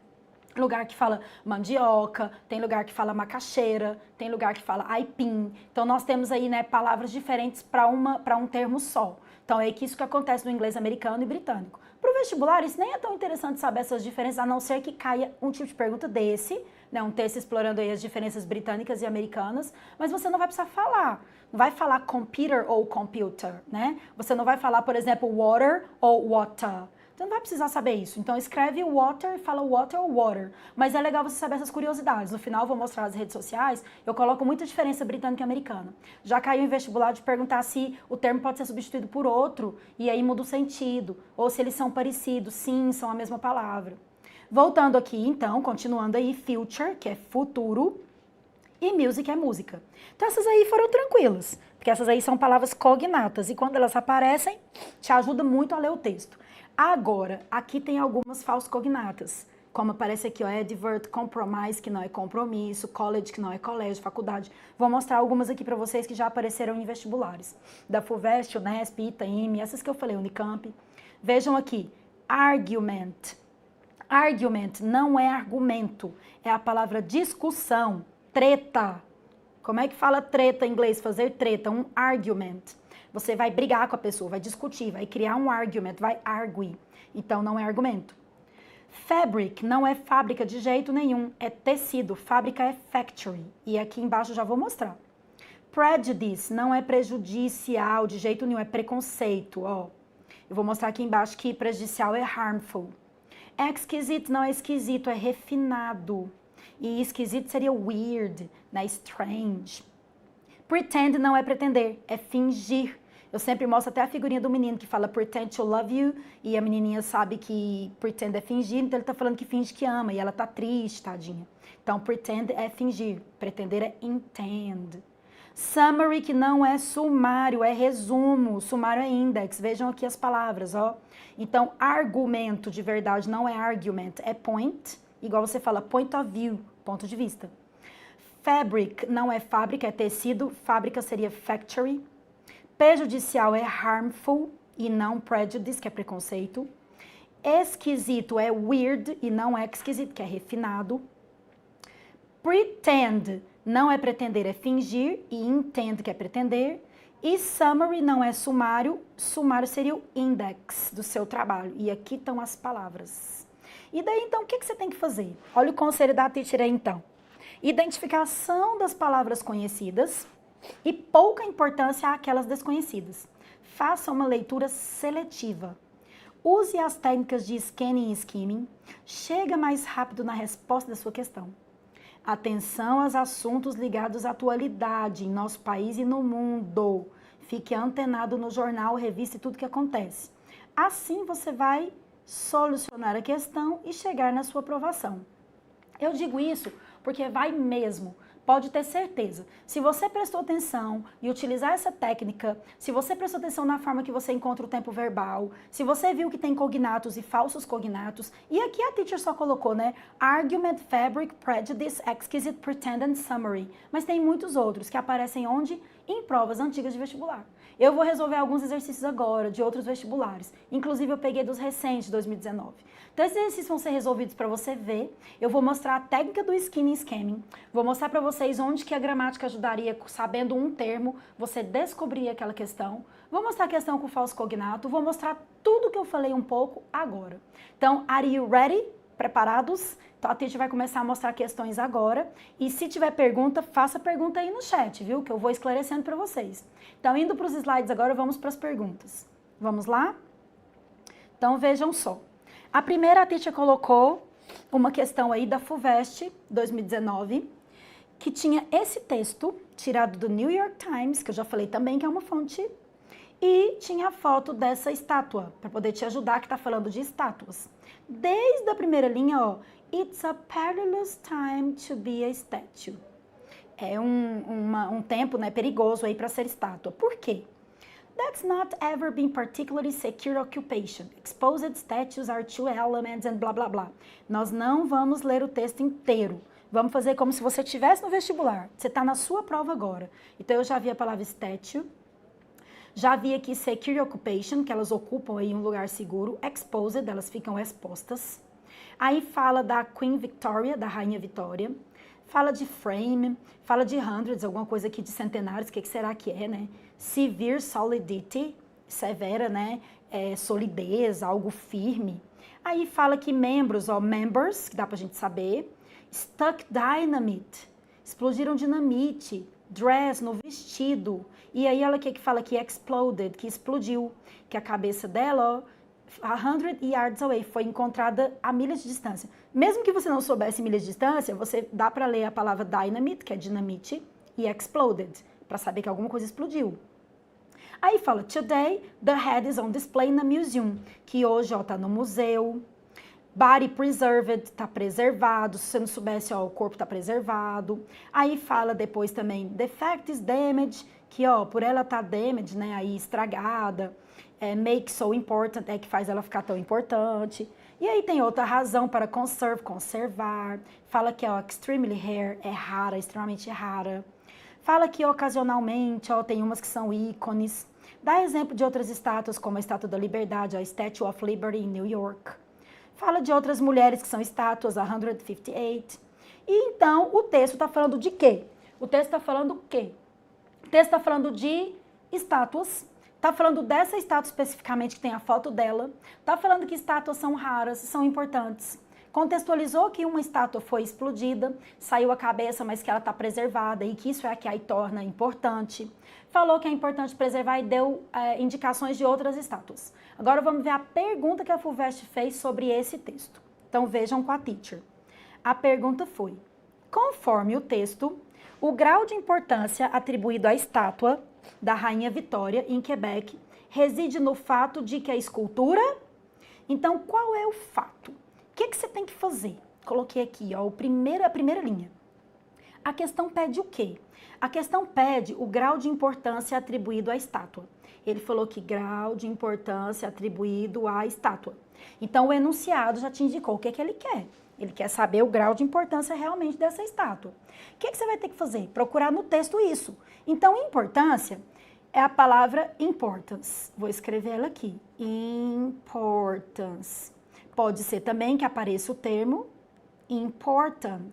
lugar que fala mandioca, tem lugar que fala macaxeira, tem lugar que fala aipim. Então, nós temos aí, né, palavras diferentes para um termo só. Então, é isso que acontece no inglês americano e britânico. Para o vestibular, isso nem é tão interessante saber essas diferenças, a não ser que caia um tipo de pergunta desse, né, um texto explorando aí as diferenças britânicas e americanas, mas você não vai precisar falar. Não vai falar computer ou computer, né? Você não vai falar, por exemplo, water ou water. Você não vai precisar saber isso. Então, escreve water e fala water ou water. Mas é legal você saber essas curiosidades. No final, eu vou mostrar nas redes sociais, eu coloco muita diferença britânica e americana. Já caiu em vestibular de perguntar se o termo pode ser substituído por outro, e aí muda o sentido. Ou se eles são parecidos. Sim, são a mesma palavra. Voltando aqui, então, continuando aí, future, que é futuro, e music é música. Então, essas aí foram tranquilas, porque essas aí são palavras cognatas, e quando elas aparecem, te ajuda muito a ler o texto. Agora, aqui tem algumas falsas cognatas, como aparece aqui, ó, advert, compromise, que não é compromisso, college, que não é colégio, faculdade. Vou mostrar algumas aqui para vocês que já apareceram em vestibulares. Da FUVEST, Unesp, Itaim, essas que eu falei, Unicamp. Vejam aqui, argument. Argument não é argumento, é a palavra discussão, treta. Como é que fala treta em inglês? Fazer treta, um argument. Você vai brigar com a pessoa, vai discutir, vai criar um argument, vai argue. Então, não é argumento. Fabric não é fábrica de jeito nenhum, é tecido. Fábrica é factory. E aqui embaixo eu já vou mostrar. Prejudice não é prejudicial de jeito nenhum, é preconceito. Ó. Eu vou mostrar aqui embaixo que prejudicial é harmful. Exquisite não é esquisito, é refinado. E esquisito seria weird, né? Strange. Pretend não é pretender, é fingir. Eu sempre mostro até a figurinha do menino que fala pretend to love you, e a menininha sabe que pretend é fingir, então ele tá falando que finge que ama, e ela tá triste, tadinha. Então, pretend é fingir, pretender é intend. Summary, que não é sumário, é resumo, sumário é index, vejam aqui as palavras, ó. Então, argumento de verdade não é argument, é point, igual você fala point of view, ponto de vista. Fabric não é fábrica, é tecido, fábrica seria factory. Prejudicial é harmful e não prejudice, que é preconceito. Esquisito é weird e não é esquisito, que é refinado. Pretend não é pretender, é fingir. E intend, que é pretender. E summary não é sumário. Sumário seria o index do seu trabalho. E aqui estão as palavras. E daí, então, o que você tem que fazer? Olha o conselho da teacher aí, então. Identificação das palavras conhecidas e pouca importância àquelas desconhecidas. Faça uma leitura seletiva. Use as técnicas de scanning e skimming. Chega mais rápido na resposta da sua questão. Atenção aos assuntos ligados à atualidade em nosso país e no mundo. Fique antenado no jornal, revista e tudo que acontece. Assim você vai solucionar a questão e chegar na sua aprovação. Eu digo isso porque vai mesmo. Pode ter certeza. Se você prestou atenção e utilizar essa técnica, se você prestou atenção na forma que você encontra o tempo verbal, se você viu que tem cognatos e falsos cognatos, e aqui a teacher só colocou, né? Argument, fabric, prejudice, exquisite, pretend and summary. Mas tem muitos outros que aparecem onde? Em provas antigas de vestibular. Eu vou resolver alguns exercícios agora de outros vestibulares. Inclusive, eu peguei dos recentes de 2019. Então, esses exercícios vão ser resolvidos para você ver. Eu vou mostrar a técnica do skinning e scamming. Vou mostrar para vocês onde que a gramática ajudaria, sabendo um termo, você descobrir aquela questão. Vou mostrar a questão com falso cognato. Vou mostrar tudo que eu falei um pouco agora. Então, are you ready? Preparados? Então, a teacher vai começar a mostrar questões agora. E se tiver pergunta, faça pergunta aí no chat, viu? Que eu vou esclarecendo para vocês. Então, indo para os slides agora, vamos para as perguntas. Vamos lá? Então, vejam só. A primeira, a teacher colocou uma questão aí da FUVEST 2019, que tinha esse texto, tirado do New York Times, que eu já falei também que é uma fonte, e tinha a foto dessa estátua, para poder te ajudar, que está falando de estátuas. Desde a primeira linha, ó, it's a perilous time to be a statue. É um tempo, né, perigoso aí para ser estátua. Por quê? That's not ever been particularly secure occupation. Exposed statues are two elements and blá blá blá. Nós não vamos ler o texto inteiro. Vamos fazer como se você estivesse no vestibular. Você está na sua prova agora. Então eu já vi a palavra statue. Já vi aqui secure occupation, que elas ocupam aí um lugar seguro. Exposed, elas ficam expostas. Aí fala da Queen Victoria, da Rainha Vitória. Fala de frame, fala de hundreds, alguma coisa aqui de centenários, o que será que é, né? Severe solidity, severa, né? Solidez, algo firme. Aí fala que membros, ó, members, que dá pra gente saber. Stuck dynamite, explodiram dinamite. Dress, no vestido. E aí ela que fala que exploded, que explodiu. Que a cabeça dela, ó, 100 yards away, foi encontrada a milhas de distância. Mesmo que você não soubesse milhas de distância, você dá para ler a palavra dynamite, que é dinamite, e exploded, para saber que alguma coisa explodiu. Aí fala, today the head is on display na museum, que hoje ó, tá no museu. Body preserved, tá preservado. Se você não soubesse, ó, o corpo tá preservado. Aí fala depois também, the fact is damaged, que ó, por ela tá damaged, né, aí estragada. Make so important, é que faz ela ficar tão importante. E aí tem outra razão para conserve, conservar. Fala que extremely rare, é rara, extremamente rara. Fala que ocasionalmente, tem umas que são ícones. Dá exemplo de outras estátuas, como a Estátua da Liberdade, a Statue of Liberty em New York. Fala de outras mulheres que são estátuas, a 158. E então, o texto está falando de quê? O texto está falando o quê? O texto está falando de estátuas. Está falando dessa estátua especificamente, que tem a foto dela. Está falando que estátuas são raras, são importantes. Contextualizou que uma estátua foi explodida, saiu a cabeça, mas que ela está preservada e que isso é a que a torna importante. Falou que é importante preservar e deu indicações de outras estátuas. Agora vamos ver a pergunta que a FUVEST fez sobre esse texto. Então vejam com a teacher. A pergunta foi: conforme o texto, o grau de importância atribuído à estátua da Rainha Vitória, em Quebec, reside no fato de que a escultura... Então, qual é o fato? O que você tem que fazer? Coloquei aqui, a primeira linha. A questão pede o quê? A questão pede o grau de importância atribuído à estátua. Ele falou que grau de importância atribuído à estátua. Então, o enunciado já te indicou o que ele quer. Ele quer saber o grau de importância realmente dessa estátua. O que você vai ter que fazer? Procurar no texto isso. Então, importância é a palavra importance. Vou escrever ela aqui. Importance. Pode ser também que apareça o termo important,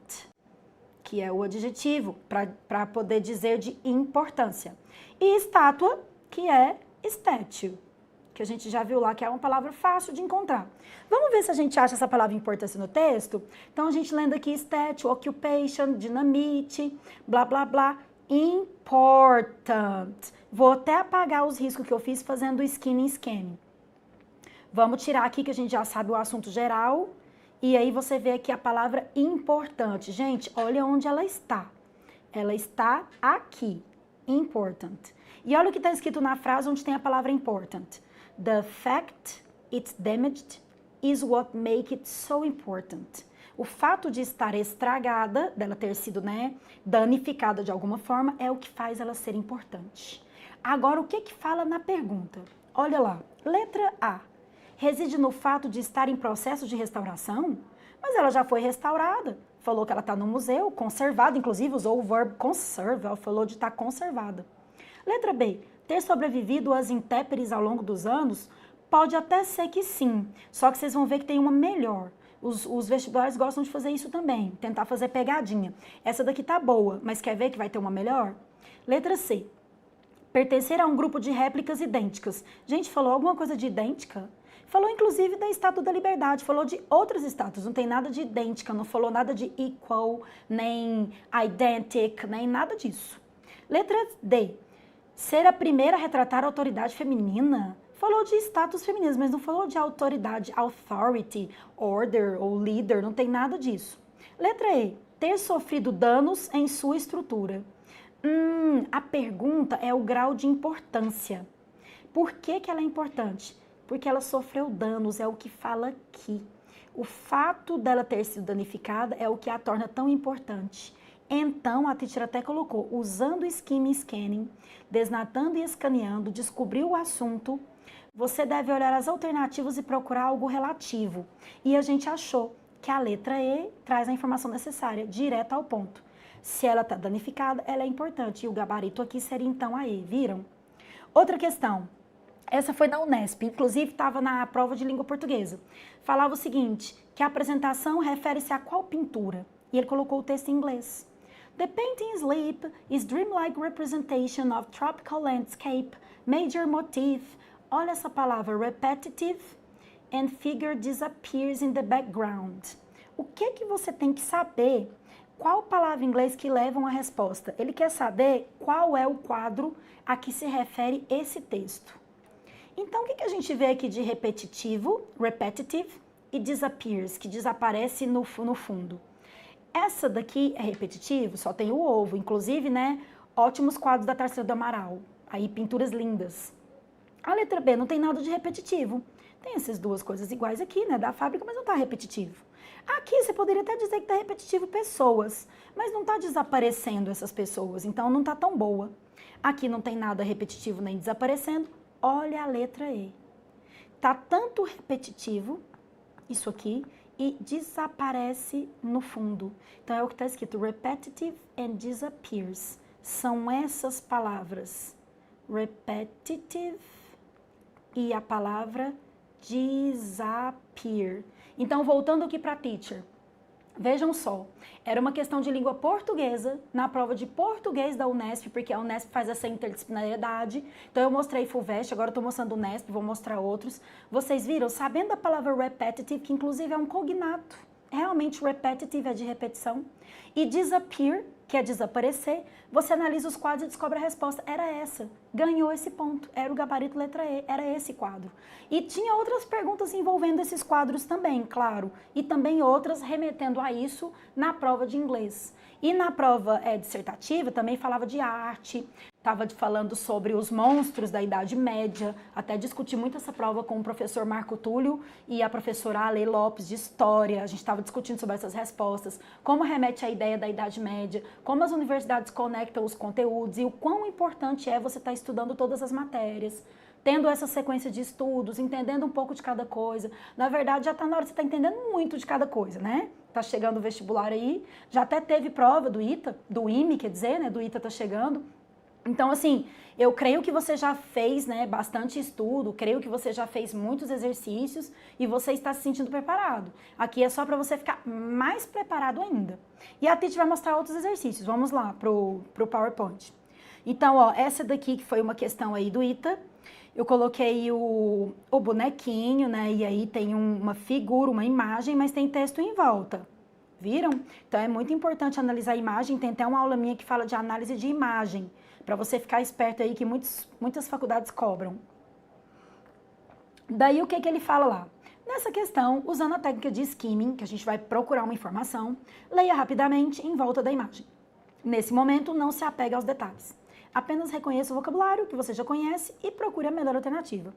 que é o adjetivo, para poder dizer de importância. E estátua, que é statue, que a gente já viu lá que é uma palavra fácil de encontrar. Vamos ver se a gente acha essa palavra importância no texto? Então, a gente lendo aqui statue, occupation, dinamite, blá, blá, blá, important. Vou até apagar os riscos que eu fiz fazendo skin scanning. Vamos tirar aqui que a gente já sabe o assunto geral. E aí você vê aqui a palavra importante. Gente, olha onde ela está. Ela está aqui, important. E olha o que está escrito na frase onde tem a palavra important. The fact it's damaged is what makes it so important. O fato de estar estragada, dela ter sido, danificada de alguma forma, é o que faz ela ser importante. Agora, o que fala na pergunta? Olha lá, letra A. Reside no fato de estar em processo de restauração? Mas ela já foi restaurada. Falou que ela está no museu, conservada, inclusive usou o verbo conserve, ela falou de estar conservada. Letra B. Ter sobrevivido às intempéries ao longo dos anos? Pode até ser que sim, só que vocês vão ver que tem uma melhor. Os vestibulares gostam de fazer isso também, tentar fazer pegadinha. Essa daqui tá boa, mas quer ver que vai ter uma melhor? Letra C. Pertencer a um grupo de réplicas idênticas. Gente, falou alguma coisa de idêntica? Falou inclusive da Estátua da Liberdade, falou de outras estátuas, não tem nada de idêntica, não falou nada de equal, nem identical, nem nada disso. Letra D. Ser a primeira a retratar a autoridade feminina? Falou de status femininos, mas não falou de autoridade, authority, order ou leader, não tem nada disso. Letra E. Ter sofrido danos em sua estrutura. A pergunta é o grau de importância. Por que ela é importante? Porque ela sofreu danos, é o que fala aqui. O fato dela ter sido danificada é o que a torna tão importante. Então, a teacher até colocou, usando o skim scanning, desnatando e escaneando, descobriu o assunto, você deve olhar as alternativas e procurar algo relativo. E a gente achou que a letra E traz a informação necessária, direto ao ponto. Se ela está danificada, ela é importante. E o gabarito aqui seria então a E, viram? Outra questão. Essa foi da Unesp, inclusive estava na prova de língua portuguesa. Falava o seguinte, que a apresentação refere-se a qual pintura? E ele colocou o texto em inglês. The painting Sleep is dreamlike representation of tropical landscape, major motif. Olha essa palavra, repetitive, and figure disappears in the background. O que você tem que saber? Qual palavra em inglês que levam a resposta? Ele quer saber qual é o quadro a que se refere esse texto. Então, o que a gente vê aqui de repetitivo, repetitive, e disappears, que desaparece no fundo? Essa daqui é repetitivo, só tem o ovo, inclusive, ótimos quadros da Tarsila do Amaral, aí pinturas lindas. A letra B não tem nada de repetitivo. Tem essas duas coisas iguais aqui, da fábrica, mas não está repetitivo. Aqui você poderia até dizer que está repetitivo pessoas, mas não está desaparecendo essas pessoas, então não está tão boa. Aqui não tem nada repetitivo nem desaparecendo. Olha a letra E. Tá tanto repetitivo isso aqui, e desaparece no fundo. Então, é o que está escrito, repetitive and disappears. São essas palavras, repetitive e a palavra disappear. Então, voltando aqui para teacher, vejam só, era uma questão de língua portuguesa, na prova de português da Unesp, porque a Unesp faz essa interdisciplinariedade. Então, eu mostrei FUVEST, agora eu estou mostrando Unesp, vou mostrar outros. Vocês viram, sabendo a palavra repetitive, que inclusive é um cognato, realmente repetitive é de repetição, e disappear, que é desaparecer, você analisa os quadros e descobre a resposta. Era essa, ganhou esse ponto, era o gabarito letra E, era esse quadro. E tinha outras perguntas envolvendo esses quadros também, claro, e também outras remetendo a isso na prova de inglês. E na prova dissertativa também falava de arte, estava falando sobre os monstros da Idade Média, até discuti muito essa prova com o professor Marco Túlio e a professora Ale Lopes de História. A gente estava discutindo sobre essas respostas, como remete à ideia da Idade Média, como as universidades conectam os conteúdos e o quão importante é você estar estudando todas as matérias, tendo essa sequência de estudos, entendendo um pouco de cada coisa. Na verdade, já está na hora de você estar entendendo muito de cada coisa, né? Tá chegando o vestibular aí, já até teve prova do ITA, do IME, quer dizer, né? Do ITA tá chegando. Então, assim, eu creio que você já fez, né, bastante estudo, creio que você já fez muitos exercícios e você está se sentindo preparado. Aqui é só para você ficar mais preparado ainda. E a Titi vai mostrar outros exercícios. Vamos lá pro PowerPoint. Então, ó, essa daqui que foi uma questão aí do ITA. Eu coloquei o bonequinho, né, e aí tem uma figura, uma imagem, mas tem texto em volta. Viram? Então, é muito importante analisar a imagem. Tem até uma aula minha que fala de análise de imagem, para você ficar esperto aí que muitas faculdades cobram. Daí, o que ele fala lá? Nessa questão, usando a técnica de skimming, que a gente vai procurar uma informação, leia rapidamente em volta da imagem. Nesse momento, não se apega aos detalhes. Apenas reconheça o vocabulário que você já conhece e procure a melhor alternativa.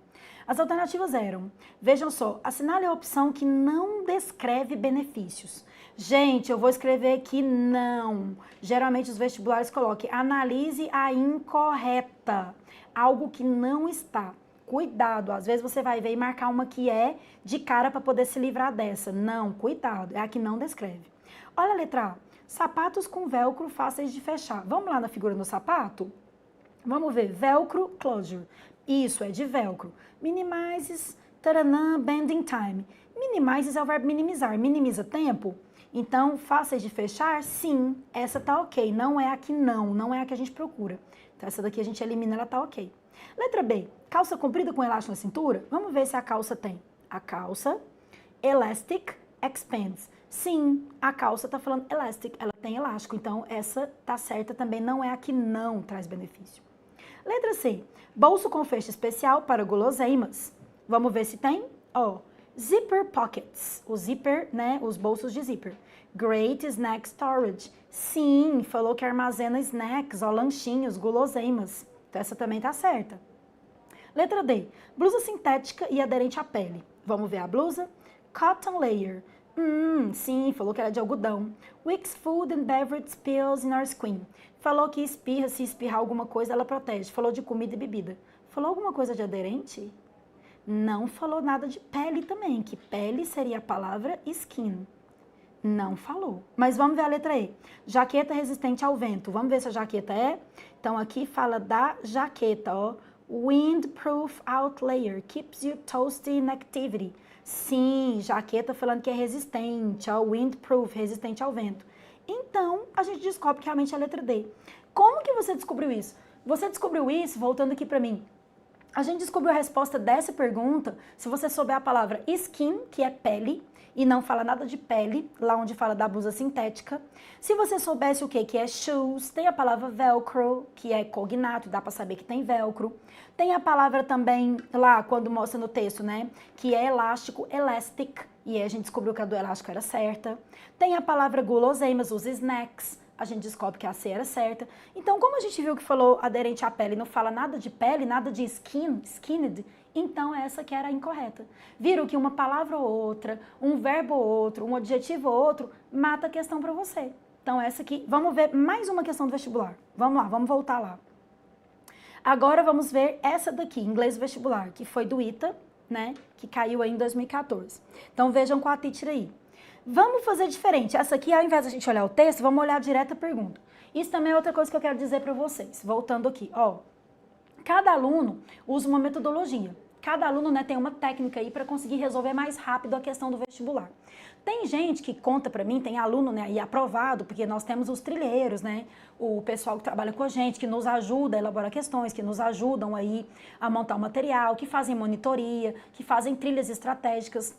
As alternativas eram, vejam só, assinale a opção que não descreve benefícios. Gente, eu vou escrever aqui não. Geralmente os vestibulares colocam, analise a incorreta, algo que não está. Cuidado, às vezes você vai ver e marcar uma que é de cara para poder se livrar dessa. Não, cuidado, é a que não descreve. Olha a letra A, sapatos com velcro fáceis de fechar. Vamos lá na figura do sapato? Vamos ver, velcro, closure. Isso, é de velcro. Minimizes, taranã, bending time. Minimizes é o verbo minimizar. Minimiza tempo? Então, fáceis de fechar? Sim, essa tá ok. Não é a que não é a que a gente procura. Então, essa daqui a gente elimina, ela tá ok. Letra B, calça comprida com elástico na cintura? Vamos ver se a calça tem. A calça, elastic, expands. Sim, a calça tá falando elastic, ela tem elástico. Então, essa tá certa também, não é a que não traz benefício. Letra C, bolso com fecho especial para guloseimas. Vamos ver se tem? Ó, zipper pockets, o zíper, né, os bolsos de zíper. Great snack storage. Sim, falou que armazena snacks, ó, lanchinhos, guloseimas. Então, essa também tá certa. Letra D, blusa sintética e aderente à pele. Vamos ver a blusa? Cotton layer. Sim, falou que era de algodão. Wicks food and beverage spills in our skin. Falou que espirra, se espirrar alguma coisa, ela protege. Falou de comida e bebida. Falou alguma coisa de aderente? Não falou nada de pele também, que pele seria a palavra skin. Não falou. Mas vamos ver a letra E. Jaqueta resistente ao vento. Vamos ver se a jaqueta é? Então, aqui fala da jaqueta, ó. Windproof outlayer. Keeps you toasty in activity. Sim, jaqueta falando que é resistente, ó. Windproof, resistente ao vento. Então, a gente descobre que realmente é a letra D. Como que você descobriu isso? Você descobriu isso, voltando aqui para mim. A gente descobriu a resposta dessa pergunta se você souber a palavra skin, que é pele, e não fala nada de pele, lá onde fala da blusa sintética. Se você soubesse o que é shoes, tem a palavra velcro, que é cognato, dá para saber que tem velcro. Tem a palavra também, lá quando mostra no texto, né, que é elástico, elastic, e aí a gente descobriu que a do elástico era certa. Tem a palavra guloseimas, os snacks, a gente descobre que a C era certa. Então, como a gente viu que falou aderente à pele, não fala nada de pele, nada de skin, skinned, então essa que era a incorreta. Viram que uma palavra ou outra, um verbo ou outro, um adjetivo ou outro, mata a questão para você. Então, essa aqui, vamos ver mais uma questão do vestibular. Vamos lá, vamos voltar lá. Agora vamos ver essa daqui, inglês vestibular, que foi do ITA, né, que caiu aí em 2014. Então vejam com a teacher aí. Vamos fazer diferente. Essa aqui, ao invés de a gente olhar o texto, vamos olhar direto a pergunta. Isso também é outra coisa que eu quero dizer para vocês. Voltando aqui, ó. Cada aluno usa uma metodologia. Cada aluno, né, tem uma técnica aí para conseguir resolver mais rápido a questão do vestibular. Tem gente que conta para mim, tem aluno, né, e aprovado, porque nós temos os trilheiros, né, o pessoal que trabalha com a gente, que nos ajuda a elaborar questões, que nos ajudam aí a montar o material, que fazem monitoria, que fazem trilhas estratégicas.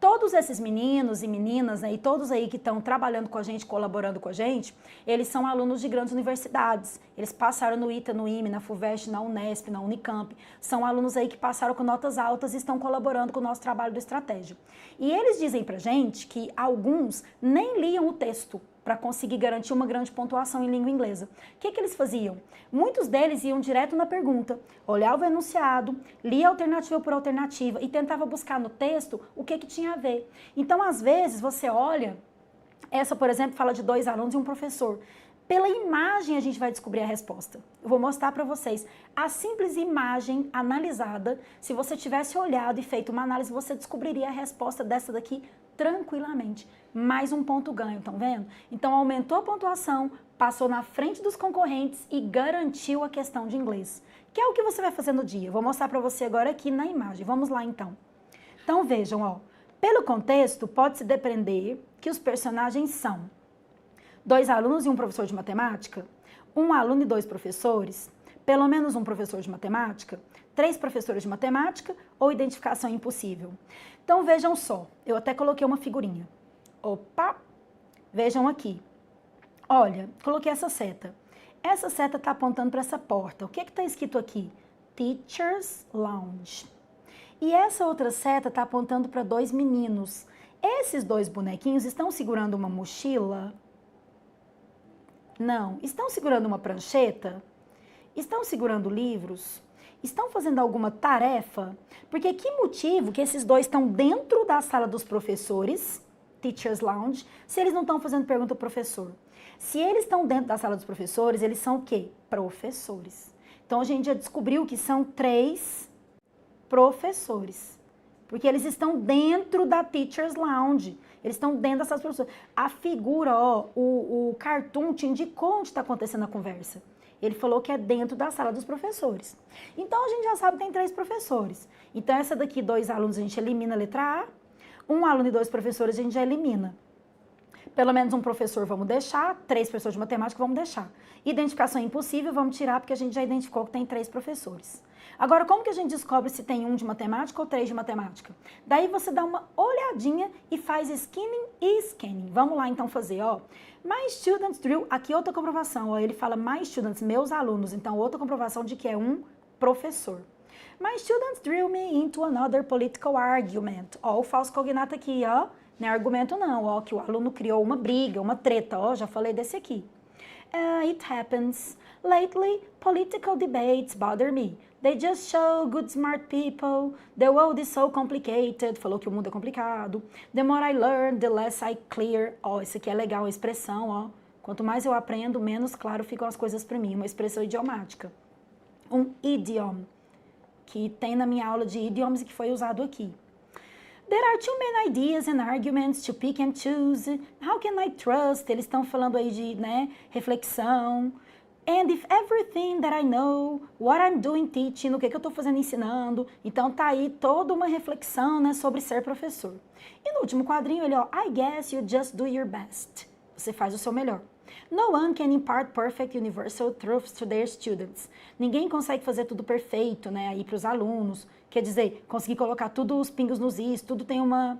Todos esses meninos e meninas, né, e todos aí que estão trabalhando com a gente, colaborando com a gente, eles são alunos de grandes universidades. Eles passaram no ITA, no IME, na FUVEST, na Unesp, na Unicamp. São alunos aí que passaram com notas altas e estão colaborando com o nosso trabalho do Estratégia. E eles dizem pra gente que alguns nem liam o texto para conseguir garantir uma grande pontuação em língua inglesa. O que eles faziam? Muitos deles iam direto na pergunta, olhava o enunciado, lia alternativa por alternativa e tentava buscar no texto o que tinha a ver. Então, às vezes, você olha, essa, por exemplo, fala de 2 alunos e um professor. Pela imagem a gente vai descobrir a resposta. Eu vou mostrar para vocês. A simples imagem analisada, se você tivesse olhado e feito uma análise, você descobriria a resposta dessa daqui tranquilamente. Mais um ponto ganho, estão vendo? Então, aumentou a pontuação, passou na frente dos concorrentes e garantiu a questão de inglês. Que é o que você vai fazer no dia. Eu vou mostrar para você agora aqui na imagem. Vamos lá, então. Então, vejam, ó. Pelo contexto, pode-se depender que os personagens são 2 alunos e um professor de matemática, 1 aluno e 2 professores, pelo menos um professor de matemática, 3 professores de matemática ou identificação impossível. Então, vejam só, eu até coloquei uma figurinha. Opa! Vejam aqui. Olha, coloquei essa seta. Essa seta está apontando para essa porta. O que está escrito aqui? Teacher's Lounge. E essa outra seta está apontando para 2 meninos. Esses 2 bonequinhos estão segurando uma mochila? Não. Estão segurando uma prancheta? Estão segurando livros? Estão fazendo alguma tarefa? Porque que motivo que esses 2 estão dentro da sala dos professores, Teacher's Lounge, se eles não estão fazendo pergunta ao professor? Se eles estão dentro da sala dos professores, eles são o quê? Professores. Então, a gente já descobriu que são 3 professores. Porque eles estão dentro da Teacher's Lounge. Eles estão dentro dessas professores. A figura, ó, o cartoon te indicou onde está acontecendo a conversa. Ele falou que é dentro da sala dos professores. Então, a gente já sabe que tem 3 professores. Então, essa daqui, 2 alunos, a gente elimina a letra A. 1 aluno e 2 professores, a gente já elimina. Pelo menos um professor vamos deixar, 3 professores de matemática vamos deixar. Identificação impossível vamos tirar, porque a gente já identificou que tem 3 professores. Agora, como que a gente descobre se tem 1 de matemática ou 3 de matemática? Daí você dá uma olhadinha e faz skimming e scanning. Vamos lá então fazer, ó. My students drill, aqui outra comprovação, ó. Ele fala my students, meus alunos. Então, outra comprovação de que é um professor. My students drill me into another political argument. Ó, o falso cognato aqui, ó. Não é argumento não, ó, que o aluno criou uma briga, uma treta, ó, já falei desse aqui. It happens. Lately, political debates bother me. They just show good smart people. The world is so complicated. Falou que o mundo é complicado. The more I learn, the less I clear. Ó, isso aqui é legal, a expressão, ó. Quanto mais eu aprendo, menos claro ficam as coisas para mim. Uma expressão idiomática. Um idiom, que tem na minha aula de idiomas e que foi usado aqui. There are too many ideas and arguments to pick and choose. How can I trust? Eles estão falando aí de, né, reflexão. And if everything that I know, what I'm doing teaching, o que eu estou fazendo ensinando. Então, tá aí toda uma reflexão, né, sobre ser professor. E no último quadrinho, ele, ó, I guess you just do your best. Você faz o seu melhor. No one can impart perfect universal truths to their students. Ninguém consegue fazer tudo perfeito, né, aí para os alunos. Quer dizer, conseguir colocar tudo os pingos nos is, tudo tem uma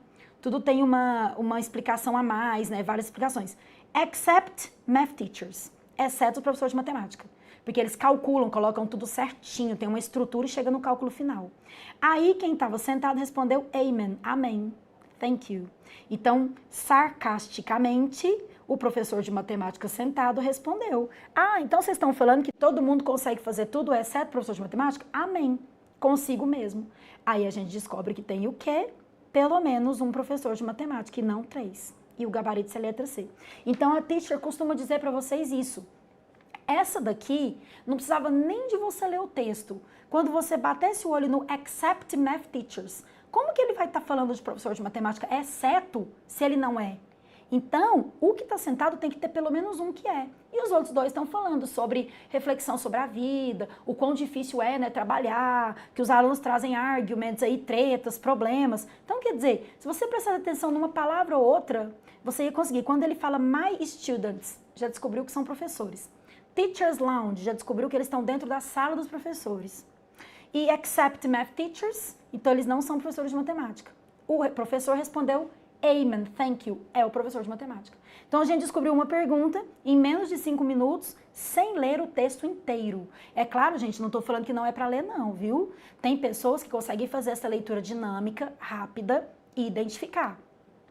explicação a mais, né, várias explicações. Except math teachers, exceto os professores de matemática. Porque eles calculam, colocam tudo certinho, tem uma estrutura e chega no cálculo final. Aí quem estava sentado respondeu amen, amém, thank you. Então, sarcasticamente, o professor de matemática sentado respondeu. Ah, então vocês estão falando que todo mundo consegue fazer tudo, exceto o professor de matemática? Amém. Consigo mesmo. Aí a gente descobre que tem o quê? Pelo menos um professor de matemática e não 3. E o gabarito é letra C. Então a teacher costuma dizer para vocês isso. Essa daqui não precisava nem de você ler o texto. Quando você batesse o olho no Except Math Teachers, como que ele vai estar falando de professor de matemática, exceto se ele não é? Então, o que está sentado tem que ter pelo menos um que é. E os outros dois estão falando sobre reflexão sobre a vida, o quão difícil é, né, trabalhar, que os alunos trazem arguments aí, tretas, problemas. Então, quer dizer, se você prestar atenção numa palavra ou outra, você ia conseguir. Quando ele fala my students, já descobriu que são professores. Teachers Lounge, já descobriu que eles estão dentro da sala dos professores. E except math teachers, então eles não são professores de matemática. O professor respondeu amen, thank you, é o professor de matemática. Então a gente descobriu uma pergunta em menos de 5 minutos, sem ler o texto inteiro. É claro, gente, não estou falando que não é para ler não, viu? Tem pessoas que conseguem fazer essa leitura dinâmica, rápida e identificar.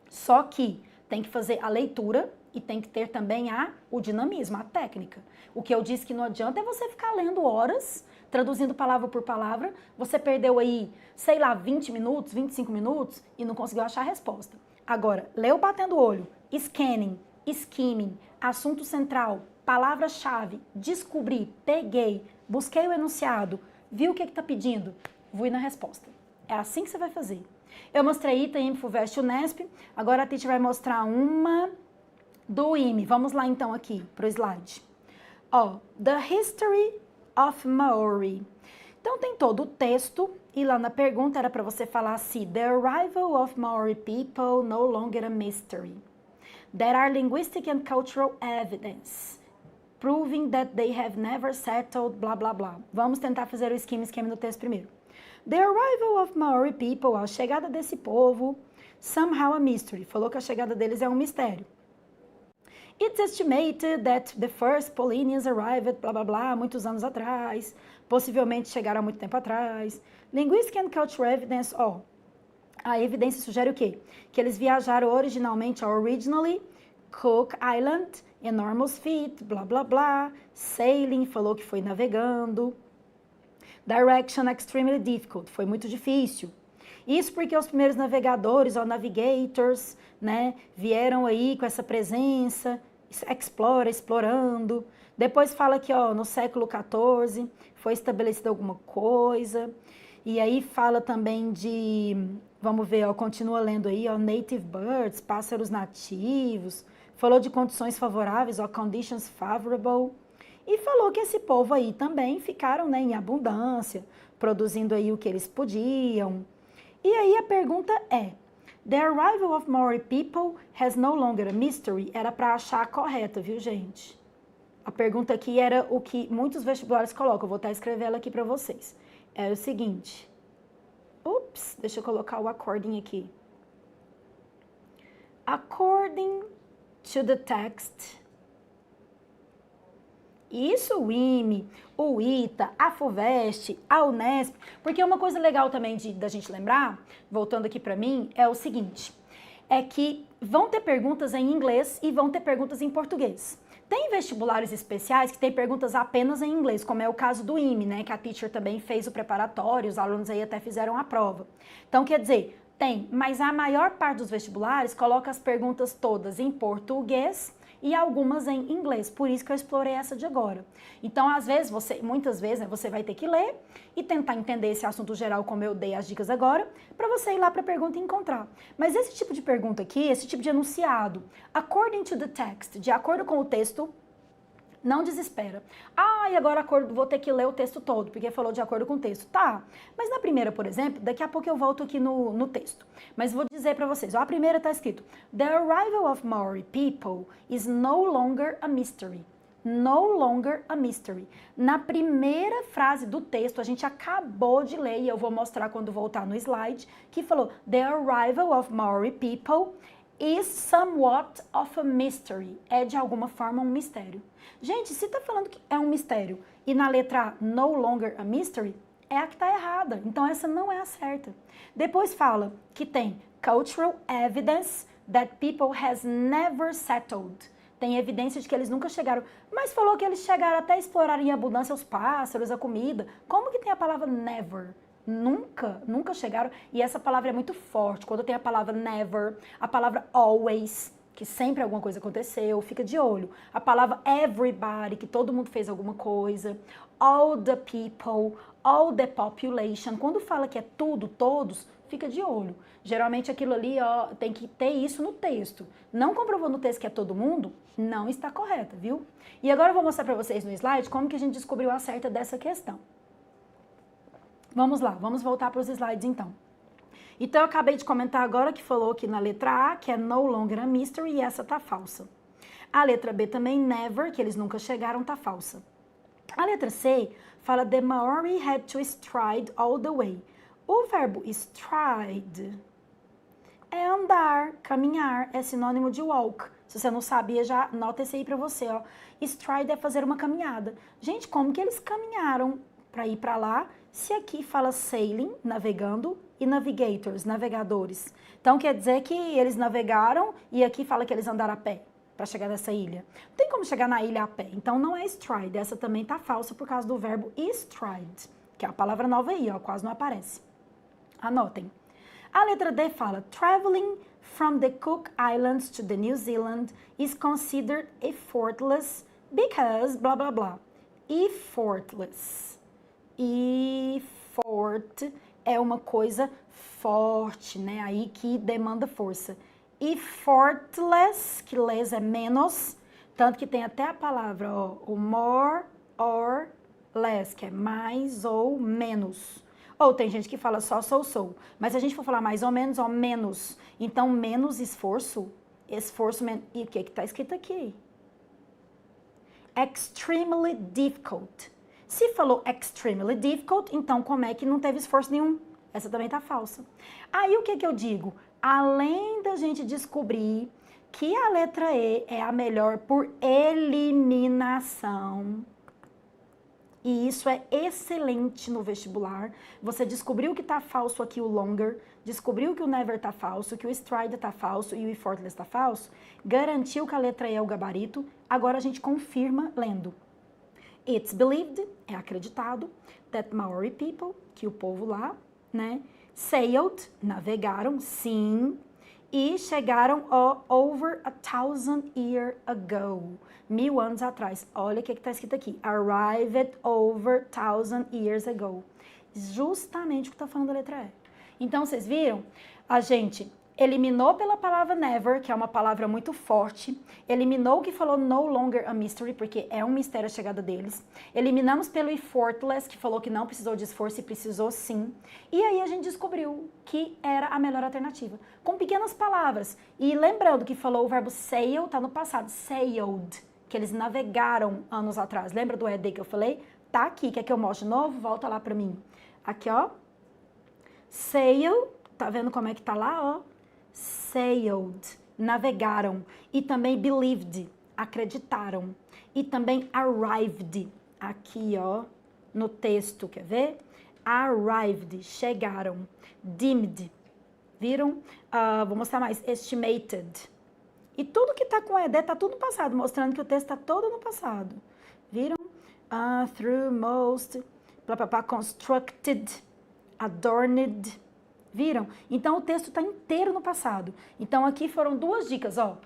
Só que tem que fazer a leitura e tem que ter também o dinamismo, a técnica. O que eu disse que não adianta é você ficar lendo horas, traduzindo palavra por palavra, você perdeu aí, sei lá, 20 minutos, 25 minutos e não conseguiu achar a resposta. Agora, leu batendo o olho, scanning, skimming, assunto central, palavra-chave, descobri, peguei, busquei o enunciado, vi o que está pedindo, fui na resposta. É assim que você vai fazer. Eu mostrei ITA, Infovest, Unesp, agora a teacher vai mostrar uma do IME. Vamos lá então aqui para o slide. Ó, The History of Maori. Então tem todo o texto e lá na pergunta era para você falar assim: The arrival of Maori people no longer a mystery. There are linguistic and cultural evidence proving that they have never settled, blá blá blá. Vamos tentar fazer o esquema do texto primeiro. The arrival of Maori people, a chegada desse povo, somehow a mystery. Falou que a chegada deles é um mistério. It's estimated that the first Polynesians arrived, blá blá blá, muitos anos atrás, possivelmente chegaram há muito tempo atrás. Linguistic and cultural evidence, a evidência sugere o quê? Que eles viajaram originally, Cook Island, enormous feet, blá blá blá, sailing, falou que foi navegando. Direction extremely difficult, foi muito difícil. Isso porque os primeiros navegadores, navigators, né, vieram aí com essa presença, explorando. Depois fala que, no século XIV foi estabelecida alguma coisa. E aí fala também de, vamos ver, continua lendo aí, native birds, pássaros nativos. Falou de condições favoráveis, conditions favorable. E falou que esse povo aí também ficaram, né, em abundância, produzindo aí o que eles podiam. E aí a pergunta é, The arrival of Maori people has no longer a mystery? Era para achar a correta, viu, gente? A pergunta aqui era o que muitos vestibulares colocam. Eu vou estar escrevendo aqui para vocês. Era o seguinte. Ups, deixa eu colocar o according aqui. According to the text. Isso o IME, o ITA, a FUVEST, a Unesp, porque uma coisa legal também da gente lembrar, voltando aqui para mim, é o seguinte, é que vão ter perguntas em inglês e vão ter perguntas em português. Tem vestibulares especiais que tem perguntas apenas em inglês, como é o caso do IME, né, que a teacher também fez o preparatório, os alunos aí até fizeram a prova. Então, quer dizer, tem, mas a maior parte dos vestibulares coloca as perguntas todas em português e algumas em inglês, por isso que eu explorei essa de agora. Então, às vezes, muitas vezes, né, você vai ter que ler e tentar entender esse assunto geral, como eu dei as dicas agora, para você ir lá para a pergunta e encontrar. Mas esse tipo de pergunta aqui, esse tipo de enunciado, according to the text, de acordo com o texto, não desespera. E agora vou ter que ler o texto todo, porque falou de acordo com o texto. Tá, mas na primeira, por exemplo, daqui a pouco eu volto aqui no texto. Mas vou dizer para vocês, a primeira está escrito, The arrival of Maori people is no longer a mystery. No longer a mystery. Na primeira frase do texto, a gente acabou de ler, e eu vou mostrar quando voltar no slide, que falou, The arrival of Maori people is somewhat of a mystery. É de alguma forma um mistério. Gente, se tá falando que é um mistério e na letra A, no longer a mystery, é a que tá errada. Então essa não é a certa. Depois fala que tem cultural evidence that people has never settled. Tem evidência de que eles nunca chegaram. Mas falou que eles chegaram até a explorar em abundância os pássaros, a comida. Como que tem a palavra never? Nunca chegaram. E essa palavra é muito forte. Quando tem a palavra never, a palavra always, que sempre alguma coisa aconteceu, fica de olho. A palavra everybody, que todo mundo fez alguma coisa. All the people, all the population. Quando fala que é tudo, todos, fica de olho. Geralmente aquilo ali, ó, tem que ter isso no texto. Não comprovou no texto que é todo mundo, não está correta, viu? E agora eu vou mostrar para vocês no slide como que a gente descobriu a certa dessa questão. Vamos lá, vamos voltar para os slides então. Então, eu acabei de comentar agora que falou aqui na letra A, que é no longer a mystery, e essa tá falsa. A letra B também, never, que eles nunca chegaram, tá falsa. A letra C fala, the Maori had to stride all the way. O verbo stride é andar, caminhar, é sinônimo de walk. Se você não sabia, já anota esse aí pra você, ó. Stride é fazer uma caminhada. Gente, como que eles caminharam para ir para lá, se aqui fala sailing, navegando, e navigators, navegadores? Então, quer dizer que eles navegaram e aqui fala que eles andaram a pé para chegar nessa ilha. Não tem como chegar na ilha a pé. Então, não é stride. Essa também tá falsa por causa do verbo stride, que é a palavra nova aí, ó, quase não aparece. Anotem. A letra D fala, traveling from the Cook Islands to the New Zealand is considered effortless because blá blá blá. Effortless. Effort é uma coisa forte, né? Aí que demanda força. Effortless, que less é menos, tanto que tem até a palavra, ó, o more or less, que é mais ou menos. Ou tem gente que fala só sou, mas se a gente for falar mais ou menos, ó, menos. Então, menos esforço, e o que está escrito aqui? Extremely difficult. Se falou extremely difficult, então como é que não teve esforço nenhum? Essa também tá falsa. Aí o que eu digo? Além da gente descobrir que a letra E é a melhor por eliminação, e isso é excelente no vestibular, você descobriu que tá falso aqui o longer, descobriu que o never tá falso, que o stride tá falso e o effortless tá falso, garantiu que a letra E é o gabarito, agora a gente confirma lendo. It's believed, é acreditado, that Maori people, que o povo lá, né, sailed, navegaram, sim, e chegaram over 1,000 years ago, 1000 anos atrás. Olha o que está escrito aqui, arrived over 1,000 years ago. Justamente o que está falando a letra E. Então, vocês viram? A gente eliminou pela palavra never, que é uma palavra muito forte, eliminou o que falou no longer a mystery, porque é um mistério a chegada deles, eliminamos pelo effortless, que falou que não precisou de esforço e precisou sim, e aí a gente descobriu que era a melhor alternativa, com pequenas palavras, e lembrando que falou o verbo sail, tá no passado, sailed, que eles navegaram anos atrás, lembra do ED que eu falei? Tá aqui, quer que eu mostre de novo? Volta lá pra mim, aqui ó, sail, tá vendo como é que tá lá, ó? Sailed, navegaram, e também believed, acreditaram, e também arrived, aqui ó, no texto, quer ver? Arrived, chegaram, deemed, viram? Vou mostrar mais, estimated, e tudo que tá com ED tá tudo no passado, mostrando que o texto tá todo no passado, viram? Through, most, constructed, adorned, viram? Então, o texto está inteiro no passado. Então, aqui foram duas dicas, ó.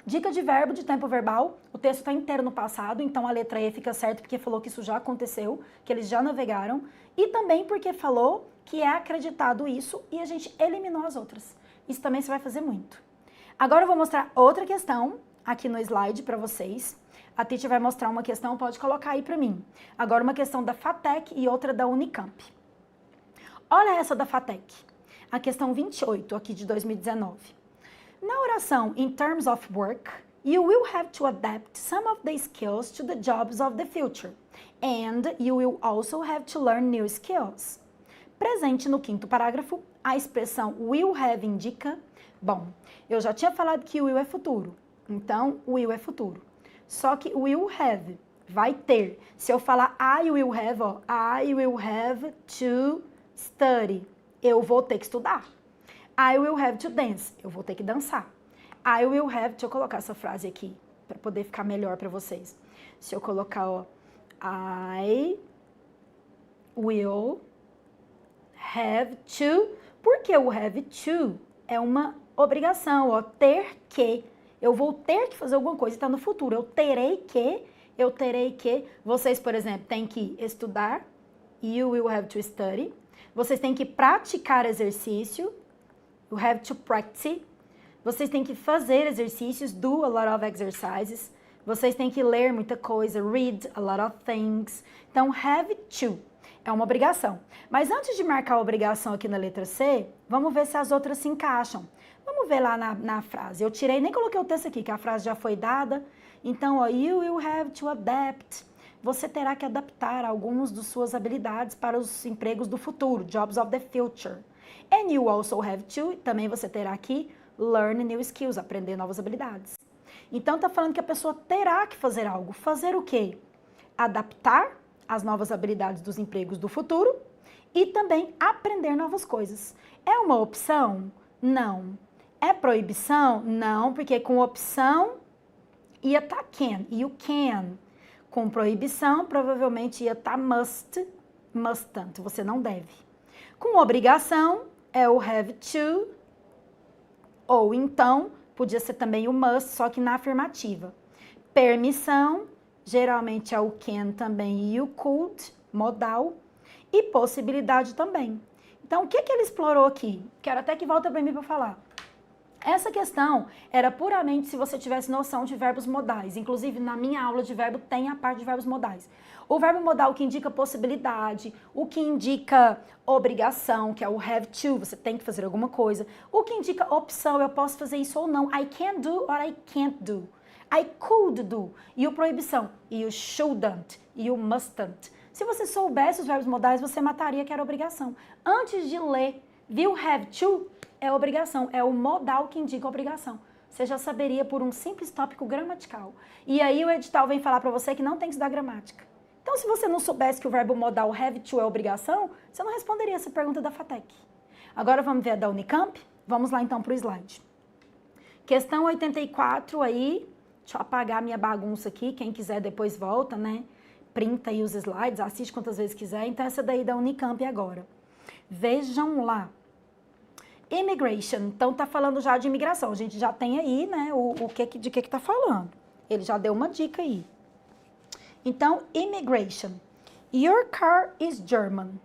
Dica de verbo, de tempo verbal, o texto está inteiro no passado, então a letra E fica certa porque falou que isso já aconteceu, que eles já navegaram, e também porque falou que é acreditado isso e a gente eliminou as outras. Isso também você vai fazer muito. Agora eu vou mostrar outra questão aqui no slide para vocês. A Titi vai mostrar uma questão, pode colocar aí para mim. Agora uma questão da FATEC e outra da Unicamp. Olha essa da FATEC, a questão 28 aqui de 2019. Na oração in terms of work, you will have to adapt some of the skills to the jobs of the future, and you will also have to learn new skills. Presente no quinto parágrafo, a expressão will have indica, bom, eu já tinha falado que will é futuro, então will é futuro. Só que will have, vai ter. Se eu falar I will have, ó, I will have to study, eu vou ter que estudar. I will have to dance, eu vou ter que dançar. I will have, deixa eu colocar essa frase aqui, para poder ficar melhor para vocês. Se eu colocar, ó, I will have to, porque o have to é uma obrigação, ó, ter que. eu vou ter que fazer alguma coisa, está no futuro, eu terei que, vocês, por exemplo, têm que estudar, you will have to study, vocês têm que praticar exercício, you have to practice, vocês têm que fazer exercícios, do a lot of exercises, vocês têm que ler muita coisa, read a lot of things, então have to é uma obrigação. Mas antes de marcar a obrigação aqui na letra C, vamos ver se as outras se encaixam. Vamos ver lá na frase. Eu tirei, nem coloquei o texto aqui, que a frase já foi dada. Então, ó, you will have to adapt. Você terá que adaptar algumas de suas habilidades para os empregos do futuro, jobs of the future. And you also have to, também você terá que learn new skills, aprender novas habilidades. Então, tá falando que a pessoa terá que fazer algo. Fazer o quê? Adaptar as novas habilidades dos empregos do futuro e também aprender novas coisas. É uma opção? Não. É proibição? Não, porque com opção ia estar can, you can. Com proibição, provavelmente ia estar must, mustn't, você não deve. Com obrigação, é o have to, ou então, podia ser também o must, só que na afirmativa. Permissão, geralmente é o can também e o could, modal, e possibilidade também. Então, o que ele explorou aqui? Quero até que volta para mim para falar. Essa questão era puramente se você tivesse noção de verbos modais. Inclusive, na minha aula de verbo tem a parte de verbos modais. O verbo modal que indica possibilidade, o que indica obrigação, que é o have to, você tem que fazer alguma coisa. O que indica opção, eu posso fazer isso ou não. I can do or I can't do. I could do. E o proibição. You shouldn't. You mustn't. Se você soubesse os verbos modais, você mataria que era obrigação. Antes de ler, viu have to? É obrigação. É o modal que indica obrigação. Você já saberia por um simples tópico gramatical. E aí o edital vem falar para você que não tem que estudar gramática. Então, se você não soubesse que o verbo modal have to é obrigação, você não responderia essa pergunta da FATEC. Agora vamos ver a da Unicamp? Vamos lá então para o slide. Questão 84 aí. Deixa eu apagar minha bagunça aqui, quem quiser depois volta, né? Printa aí os slides, assiste quantas vezes quiser. Então, essa daí da Unicamp agora. Vejam lá. Immigration, então tá falando já de imigração. A gente já tem aí, né, de que tá falando. Ele já deu uma dica aí. Então, immigration. Your car is German.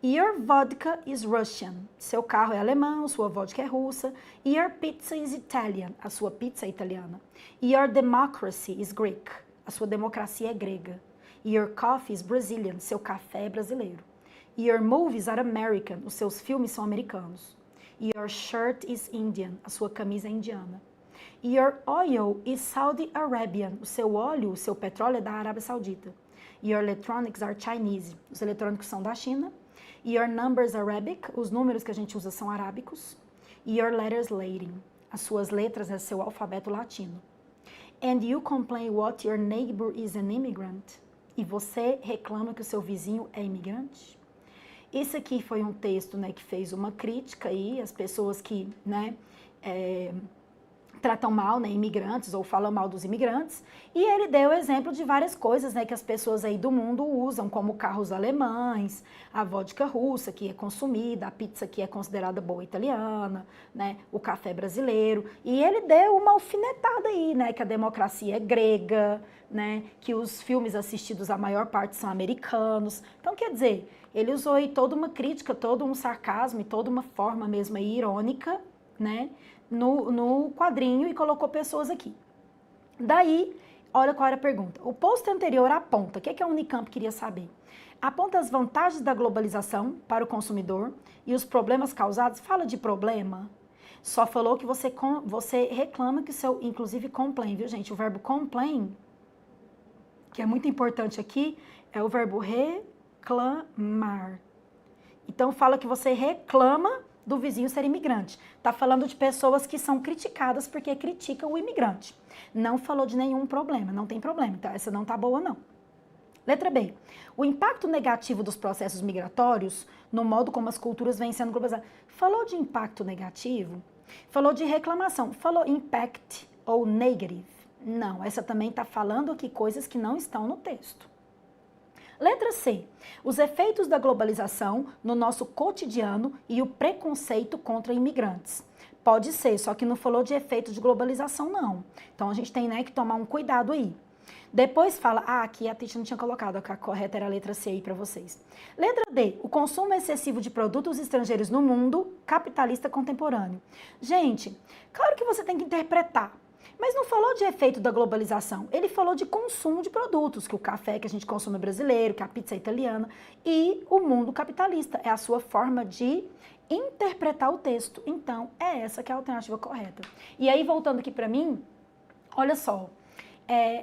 Your vodka is Russian. Seu carro é alemão, sua vodka é russa. Your pizza is Italian. A sua pizza é italiana. Your democracy is Greek. A sua democracia é grega. Your coffee is Brazilian. Seu café é brasileiro. Your movies are American. Os seus filmes são americanos. Your shirt is Indian. A sua camisa é indiana. Your oil is Saudi Arabian. O seu óleo, o seu petróleo é da Arábia Saudita. Your electronics are Chinese. Os eletrônicos são da China. Your numbers are Arabic, os números que a gente usa são arábicos. Your letters Latin, as suas letras é seu alfabeto latino. And you complain what your neighbor is an immigrant. E você reclama que o seu vizinho é imigrante? Esse aqui foi um texto, né, que fez uma crítica aí às pessoas que, né, tratam mal, né, imigrantes ou falam mal dos imigrantes, e ele deu exemplo de várias coisas, né, que as pessoas aí do mundo usam, como carros alemães, a vodka russa que é consumida, a pizza que é considerada boa italiana, né, o café brasileiro, e ele deu uma alfinetada aí, né, que a democracia é grega, né, que os filmes assistidos a maior parte são americanos. Então, quer dizer, ele usou aí toda uma crítica, todo um sarcasmo e toda uma forma mesmo aí irônica, né, no quadrinho e colocou pessoas aqui. Daí, olha qual era a pergunta. O post anterior aponta, o que a Unicamp queria saber? Aponta as vantagens da globalização para o consumidor e os problemas causados. Fala de problema. Só falou que você reclama que o seu, inclusive complain, viu gente? O verbo complain, que é muito importante aqui, é o verbo reclamar. Então, fala que você reclama do vizinho ser imigrante. Está falando de pessoas que são criticadas porque criticam o imigrante. Não falou de nenhum problema, não tem problema. Então, essa não tá boa, não. Letra B. O impacto negativo dos processos migratórios no modo como as culturas vêm sendo globalizadas. Falou de impacto negativo? Falou de reclamação. Falou impact ou negative? Não, essa também está falando aqui coisas que não estão no texto. Letra C. Os efeitos da globalização no nosso cotidiano e o preconceito contra imigrantes. Pode ser, só que não falou de efeito de globalização, não. Então, a gente tem, né, que tomar um cuidado aí. Depois fala, aqui a Titi não tinha colocado, a correta era a letra C aí para vocês. Letra D, o consumo excessivo de produtos estrangeiros no mundo capitalista contemporâneo. Gente, claro que você tem que interpretar, mas não falou de efeito da globalização, ele falou de consumo de produtos, que o café que a gente consome é brasileiro, que a pizza é italiana, e o mundo capitalista, é a sua forma de interpretar o texto. Então, é essa que é a alternativa correta. E aí, voltando aqui para mim, olha só,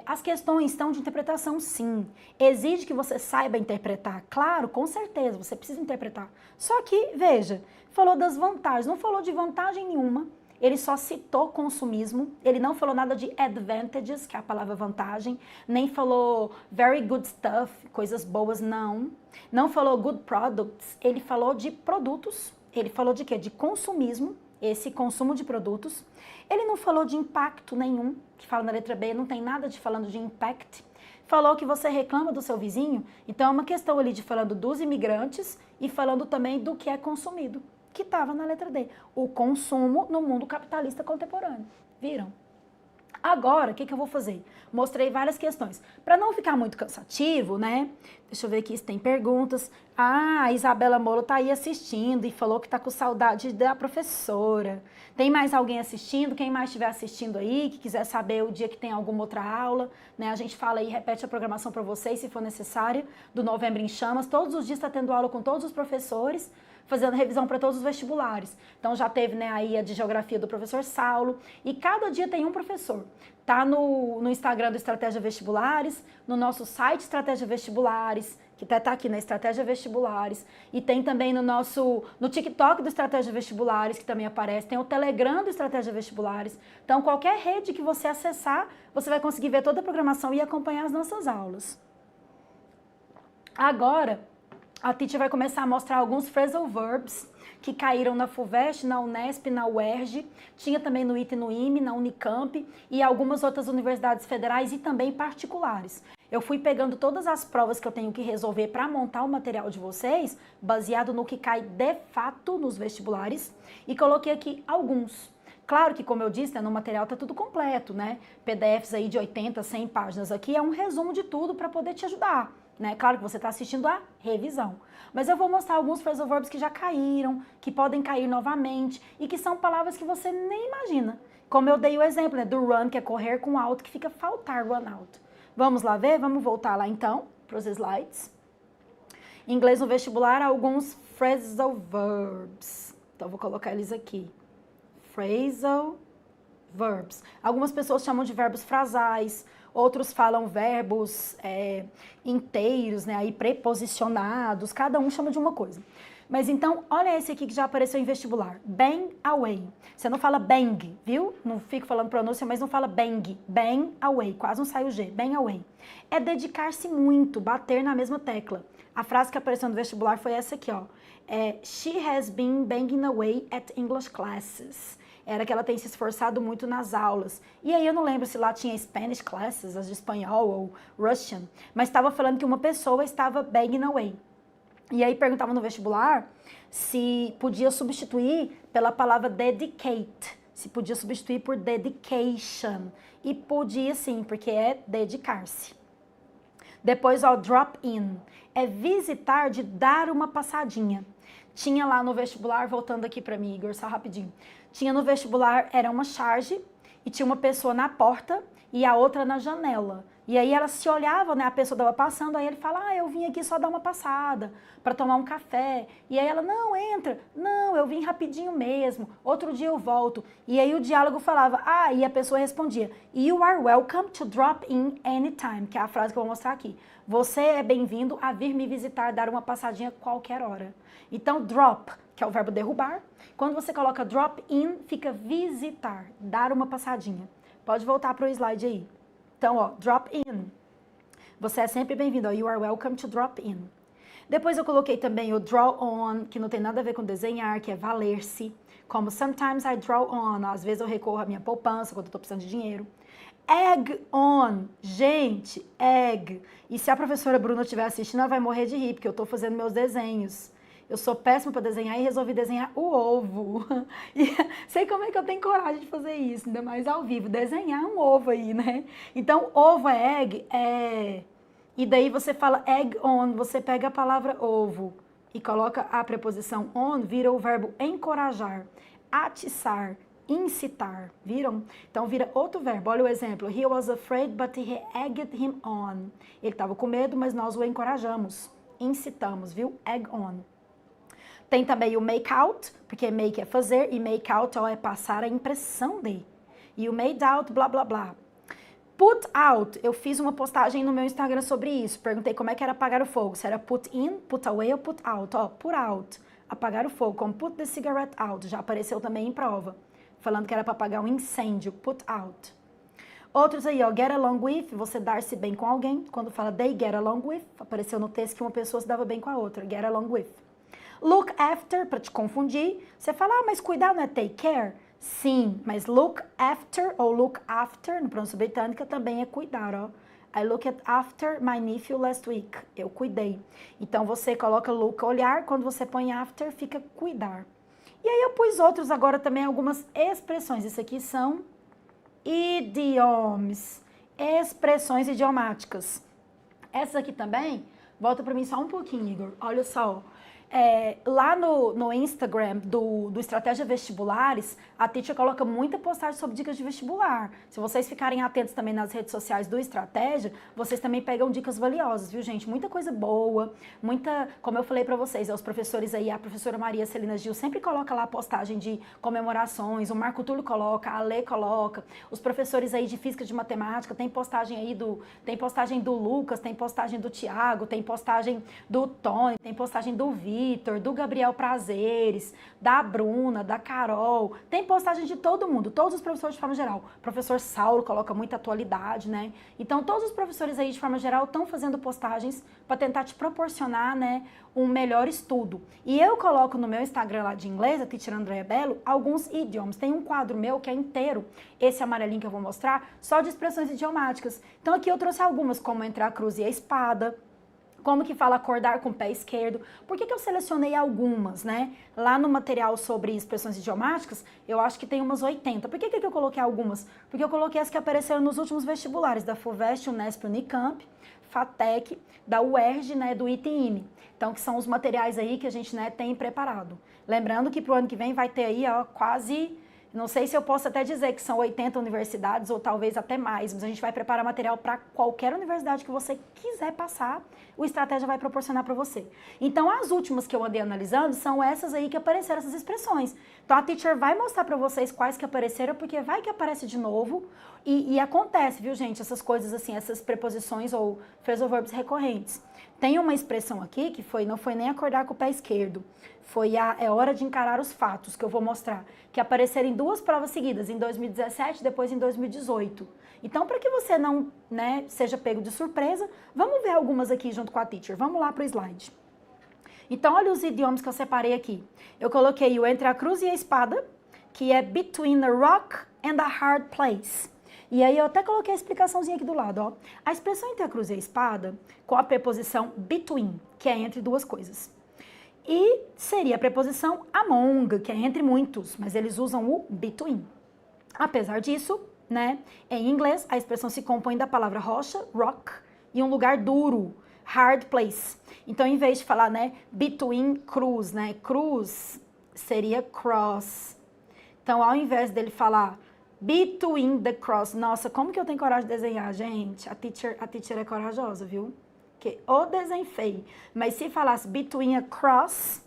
as questões estão de interpretação, sim. Exige que você saiba interpretar. Claro, com certeza, você precisa interpretar. Só que, veja, falou das vantagens, não falou de vantagem nenhuma. Ele só citou consumismo, ele não falou nada de advantages, que é a palavra vantagem, nem falou very good stuff, coisas boas, não. Não falou good products, ele falou de produtos. Ele falou de quê? De consumismo, esse consumo de produtos. Ele não falou de impacto nenhum, que fala na letra B, não tem nada de falando de impact. Falou que você reclama do seu vizinho, então é uma questão ali de falando dos imigrantes e falando também do que é consumido, que estava na letra D. O consumo no mundo capitalista contemporâneo. Viram? Agora, o que eu vou fazer? Mostrei várias questões. Para não ficar muito cansativo, né? Deixa eu ver aqui se tem perguntas. A Isabela Molo está aí assistindo e falou que está com saudade da professora. Tem mais alguém assistindo? Quem mais estiver assistindo aí, que quiser saber o dia que tem alguma outra aula, né? A gente fala aí, repete a programação para vocês, se for necessário, do Novembro em Chamas. Todos os dias está tendo aula com todos os professores, fazendo revisão para todos os vestibulares. Então já teve, né, aí a de geografia do professor Saulo, e cada dia tem um professor. Tá no Instagram do Estratégia Vestibulares, no nosso site Estratégia Vestibulares, que até tá aqui na Estratégia Vestibulares, e tem também no TikTok do Estratégia Vestibulares, que também aparece, tem o Telegram do Estratégia Vestibulares. Então qualquer rede que você acessar, você vai conseguir ver toda a programação e acompanhar as nossas aulas. Agora, a Titi vai começar a mostrar alguns phrasal verbs que caíram na FUVEST, na Unesp, na UERJ, tinha também no ITA e no IME, na Unicamp e algumas outras universidades federais e também particulares. Eu fui pegando todas as provas que eu tenho que resolver para montar o material de vocês, baseado no que cai de fato nos vestibulares, e coloquei aqui alguns. Claro que, como eu disse, né, no material tá tudo completo, né? PDFs aí de 80, 100 páginas aqui, é um resumo de tudo para poder te ajudar. Né? Claro que você está assistindo a revisão, mas eu vou mostrar alguns phrasal verbs que já caíram, que podem cair novamente e que são palavras que você nem imagina. Como eu dei o exemplo, né, do run, que é correr, com out, que fica faltar, run out. Vamos lá ver? Vamos voltar lá então para os slides. Em inglês no vestibular, alguns phrasal verbs. Então, vou colocar eles aqui. Phrasal verbs. Algumas pessoas chamam de verbos frasais, outros falam verbos inteiros, né, aí preposicionados, cada um chama de uma coisa. Mas então, olha esse aqui que já apareceu em vestibular, bang away. Você não fala bang, viu? Não fico falando pronúncia, mas não fala bang, bang away, quase não sai o G, bang away. É dedicar-se muito, bater na mesma tecla. A frase que apareceu no vestibular foi essa aqui, ó. She has been banging away at English classes. Era que ela tem se esforçado muito nas aulas. E aí eu não lembro se lá tinha Spanish classes, as de espanhol ou Russian, mas estava falando que uma pessoa estava banging away. E aí perguntava no vestibular se podia substituir pela palavra dedicate, se podia substituir por dedication. E podia sim, porque é dedicar-se. Depois, ó, drop in, é visitar, de dar uma passadinha. Tinha lá no vestibular, voltando aqui para mim, Igor, só rapidinho. Tinha no vestibular, era uma charge, e tinha uma pessoa na porta e a outra na janela. E aí elas se olhavam, né? A pessoa estava passando, aí ele fala, eu vim aqui só dar uma passada, para tomar um café. E aí ela, não, entra. Não, eu vim rapidinho mesmo, outro dia eu volto. E aí o diálogo falava, e a pessoa respondia, you are welcome to drop in anytime, que é a frase que eu vou mostrar aqui. Você é bem-vindo a vir me visitar, dar uma passadinha qualquer hora. Então, drop, que é o verbo derrubar. Quando você coloca drop in, fica visitar, dar uma passadinha. Pode voltar para o slide aí. Então, ó, drop in. Você é sempre bem-vindo. You are welcome to drop in. Depois eu coloquei também o draw on, que não tem nada a ver com desenhar, que é valer-se. Como sometimes I draw on. Às vezes eu recorro à minha poupança quando eu estou precisando de dinheiro. Egg on. Gente, egg. E se a professora Bruna estiver assistindo, ela vai morrer de rir, porque eu estou fazendo meus desenhos. Eu sou péssima para desenhar e resolvi desenhar o ovo. E sei como é que eu tenho coragem de fazer isso, ainda mais ao vivo, desenhar um ovo aí, né? Então, ovo é egg, e daí você fala egg on, você pega a palavra ovo e coloca a preposição on, vira o verbo encorajar, atiçar, incitar, viram? Então vira outro verbo. Olha o exemplo. He was afraid, but he egged him on. Ele estava com medo, mas nós o encorajamos, incitamos, viu? Egg on. Tem também o make out, porque make é fazer e make out é passar a impressão de. E o made out, blá blá blá. Put out, eu fiz uma postagem no meu Instagram sobre isso. Perguntei como é que era apagar o fogo. Se era put in, put away ou put out. Ó, put out, apagar o fogo. Como put the cigarette out, já apareceu também em prova. Falando que era para apagar um incêndio, put out. Outros aí, ó, get along with, você dar-se bem com alguém. Quando fala they get along with, apareceu no texto que uma pessoa se dava bem com a outra, get along with. Look after, para te confundir, você fala, mas cuidar não é take care? Sim, mas look after ou look after, no pronúncio britânica, também é cuidar, ó. I looked after my nephew last week. Eu cuidei. Então, você coloca look, olhar, quando você põe after, fica cuidar. E aí eu pus outros agora também, algumas expressões. Isso aqui são idioms, expressões idiomáticas. Essas aqui também, volta para mim só um pouquinho, Igor. Olha só. Lá no Instagram do Estratégia Vestibulares, a teacher coloca muita postagem sobre dicas de vestibular. Se vocês ficarem atentos também nas redes sociais do Estratégia, vocês também pegam dicas valiosas, viu, gente? Muita coisa boa, como eu falei pra vocês, os professores aí, a professora Maria Celina Gil sempre coloca lá a postagem de comemorações, o Marco Túlio coloca, a Lê coloca, os professores aí de física e de matemática, tem postagem aí tem postagem do Lucas, tem postagem do Tiago, tem postagem do Tony, tem postagem do Vitor, do Gabriel Prazeres, da Bruna, da Carol, tem postagem de todo mundo, todos os professores de forma geral. O professor Saulo coloca muita atualidade, né? Então, todos os professores aí de forma geral estão fazendo postagens para tentar te proporcionar, né, um melhor estudo. E eu coloco no meu Instagram lá de inglês, a Teacher Andrea Bello, alguns idiomas. Tem um quadro meu que é inteiro, esse amarelinho que eu vou mostrar, só de expressões idiomáticas. Então, aqui eu trouxe algumas, como entre a cruz e a espada, como que fala acordar com o pé esquerdo. Por que eu selecionei algumas, né? Lá no material sobre expressões idiomáticas, eu acho que tem umas 80. Por que eu coloquei algumas? Porque eu coloquei as que apareceram nos últimos vestibulares, da FUVEST, Unesp, Unicamp, FATEC, da UERJ, né, do ITIME. Então, que são os materiais aí que a gente, né, tem preparado. Lembrando que pro ano que vem vai ter aí, ó, quase... Não sei se eu posso até dizer que são 80 universidades ou talvez até mais, mas a gente vai preparar material para qualquer universidade que você quiser passar, o Estratégia vai proporcionar para você. Então, as últimas que eu andei analisando são essas aí que apareceram, essas expressões. Então, a teacher vai mostrar para vocês quais que apareceram, porque vai que aparece de novo e acontece, viu, gente? Essas coisas assim, essas preposições ou phrasal verbs recorrentes. Tem uma expressão aqui que não foi nem acordar com o pé esquerdo, é hora de encarar os fatos, que eu vou mostrar, que apareceram em duas provas seguidas, em 2017 e depois em 2018. Então, para que você não, né, seja pego de surpresa, vamos ver algumas aqui junto com a teacher. Vamos lá para o slide. Então, olha os idiomas que eu separei aqui. Eu coloquei o entre a cruz e a espada, que é between a rock and a hard place. E aí eu até coloquei a explicaçãozinha aqui do lado, ó. A expressão entre a cruz e a espada, com a preposição between, que é entre duas coisas. E seria a preposição among, que é entre muitos, mas eles usam o between. Apesar disso, né, em inglês, a expressão se compõe da palavra rocha, rock, e um lugar duro, hard place. Então, em vez de falar, né, between cruz, né, cruz seria cross. Então, ao invés dele falar between the cross, nossa, como que eu tenho coragem de desenhar, gente? A teacher é corajosa, viu? Que o desenho feio. Mas se falasse between a cross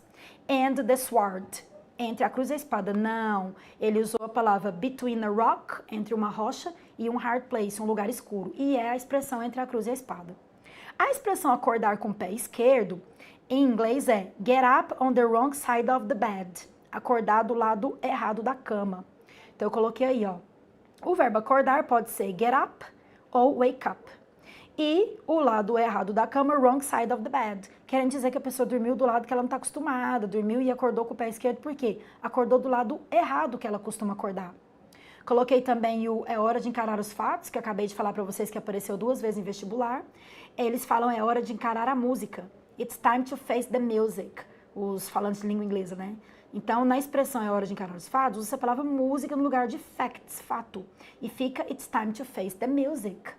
and the sword, entre a cruz e a espada, não. Ele usou a palavra between a rock, entre uma rocha, e um hard place, um lugar escuro. E é a expressão entre a cruz e a espada. A expressão acordar com o pé esquerdo, em inglês é get up on the wrong side of the bed. Acordar do lado errado da cama. Então eu coloquei aí, ó. O verbo acordar pode ser get up ou wake up. E o lado errado da cama, wrong side of the bed. Querendo dizer que a pessoa dormiu do lado que ela não está acostumada, dormiu e acordou com o pé esquerdo, por quê? Acordou do lado errado que ela costuma acordar. Coloquei também o é hora de encarar os fatos, que eu acabei de falar para vocês que apareceu 2 vezes em vestibular. Eles falam é hora de encarar a música. It's time to face the music. os falantes de língua inglesa, né? Então, na expressão é hora de encarar os fatos, usa a palavra música no lugar de facts, fato. E fica it's time to face the music.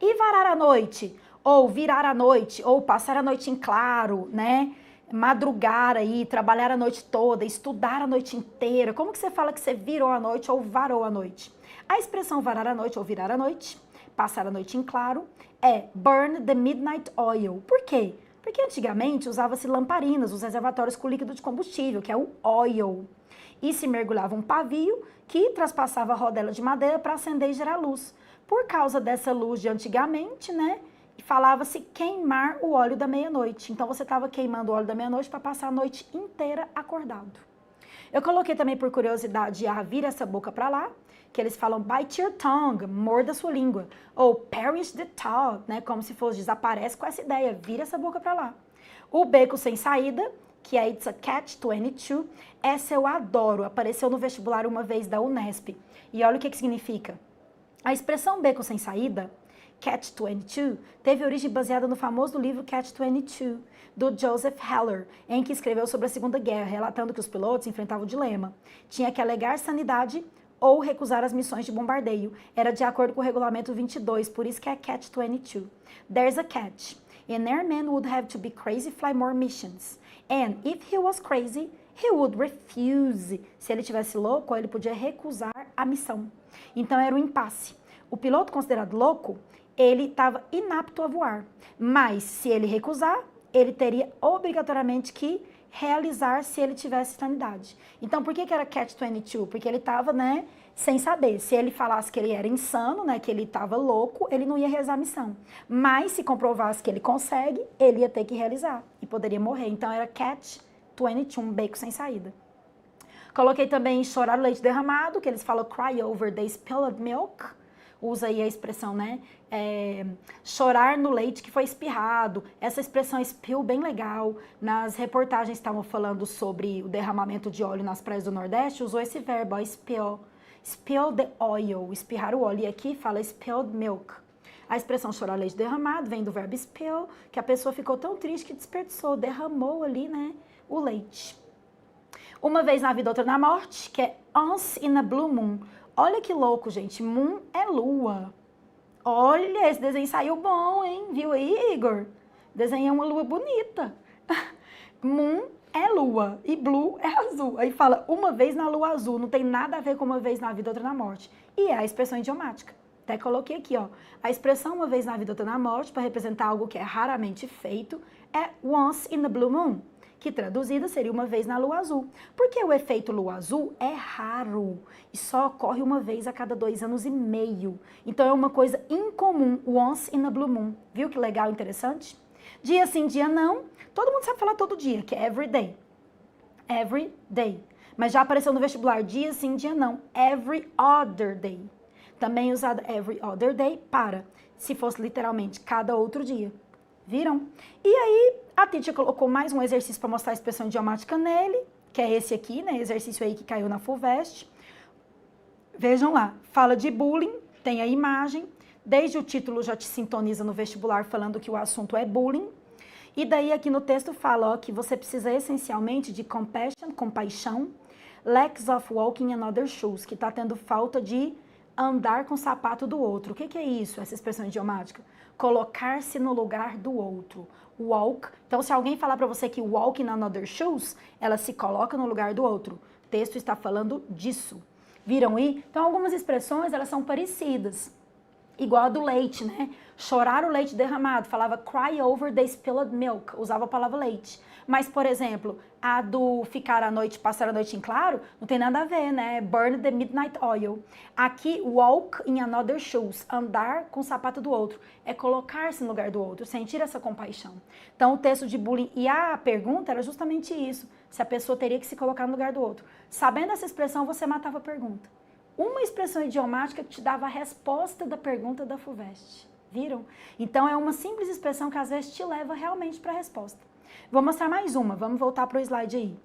E varar a noite, ou virar a noite, ou passar a noite em claro, né? Madrugar aí, trabalhar a noite toda, estudar a noite inteira. Como que você fala que você virou a noite ou varou a noite? A expressão varar a noite ou virar a noite, passar a noite em claro, é burn the midnight oil. Por quê? Porque antigamente usava-se lamparinas, os reservatórios com líquido de combustível, que é o oil. E se mergulhava um pavio que traspassava a rodela de madeira para acender e gerar luz. Por causa dessa luz de antigamente, né, falava-se queimar o óleo da meia-noite. Então você estava queimando o óleo da meia-noite para passar a noite inteira acordado. Eu coloquei também por curiosidade a vira essa boca para lá, que eles falam bite your tongue, morda a sua língua, ou perish the thought, né, como se fosse desaparece com essa ideia, vira essa boca para lá. O beco sem saída, que é It's a Catch-22, essa eu adoro, apareceu no vestibular uma vez da Unesp. E olha o que significa. A expressão beco sem saída, Catch-22, teve origem baseada no famoso livro Catch-22, do Joseph Heller, em que escreveu sobre a Segunda Guerra, relatando que os pilotos enfrentavam o dilema. Tinha que alegar sanidade ou recusar as missões de bombardeio. Era de acordo com o regulamento 22, por isso que é Catch-22. There's a catch. An airman would have to be crazy to fly more missions. And if he was crazy, he would refuse. Se ele tivesse louco, ele podia recusar a missão. Então era um impasse. O piloto considerado louco, ele estava inapto a voar. Mas se ele recusar, ele teria obrigatoriamente que realizar se ele tivesse sanidade. Então, por que era Catch-22? Porque ele estava, né, sem saber. Se ele falasse que ele era insano, né, que ele estava louco, ele não ia realizar a missão. Mas se comprovasse que ele consegue, ele ia ter que realizar e poderia morrer. Então, era Catch-22, um beco sem saída. Coloquei também chorar o leite derramado, que eles falam cry over the spilled milk. Usa aí a expressão, né? Chorar no leite que foi espirrado. Essa expressão spill bem legal. Nas reportagens estavam falando sobre o derramamento de óleo nas praias do Nordeste, usou esse verbo, ó, spill. Spill the oil, espirrar o óleo. E aqui fala spilled milk. A expressão chorar leite derramado vem do verbo spill, que a pessoa ficou tão triste que desperdiçou, derramou ali, né, o leite. Uma vez na vida, outra na morte, que é Once in a Blue Moon. Olha que louco, gente. Moon é lua. Olha, esse desenho saiu bom, hein? Viu aí, Igor? Desenhei uma lua bonita. Moon é lua e blue é azul. Aí fala uma vez na lua azul. Não tem nada a ver com uma vez na vida, outra na morte. E é a expressão idiomática. Até coloquei aqui, ó. A expressão uma vez na vida, outra na morte, para representar algo que é raramente feito, é once in a blue moon, que traduzida seria uma vez na lua azul. Porque o efeito lua azul é raro e só ocorre uma vez a cada 2 anos e meio. Então é uma coisa incomum, once in a blue moon. Viu que legal, interessante? Dia sim, dia não. Todo mundo sabe falar todo dia, que é every day. Every day. Mas já apareceu no vestibular, dia sim, dia não. Every other day. Também usado every other day para, se fosse literalmente, cada outro dia. Viram? E aí, a teacher colocou mais um exercício para mostrar a expressão idiomática nele, que é esse aqui, né? Exercício aí que caiu na FUVEST. Vejam lá, fala de bullying, tem a imagem, desde o título já te sintoniza no vestibular falando que o assunto é bullying. E daí aqui no texto fala, ó, que você precisa essencialmente de compassion, compaixão, lacks of walking in other shoes, que está tendo falta de andar com o sapato do outro. O que é isso, essa expressão idiomática? Colocar-se no lugar do outro. Walk. Então, se alguém falar para você que walk in another shoes, ela se coloca no lugar do outro. O texto está falando disso. Viram aí? Então, algumas expressões, elas são parecidas. Igual a do leite, né? Chorar o leite derramado, falava cry over the spilled milk, usava a palavra leite. Mas, por exemplo, a do ficar a noite, passar a noite em claro, não tem nada a ver, né? Burn the midnight oil. Aqui, walk in another shoes, andar com o sapato do outro, é colocar-se no lugar do outro, sentir essa compaixão. Então, o texto de bullying e a pergunta era justamente isso, se a pessoa teria que se colocar no lugar do outro. Sabendo essa expressão, você matava a pergunta. Uma expressão idiomática que te dava a resposta da pergunta da FUVEST. Viram? Então, é uma simples expressão que às vezes te leva realmente para a resposta. Vou mostrar mais uma, vamos voltar para o slide aí.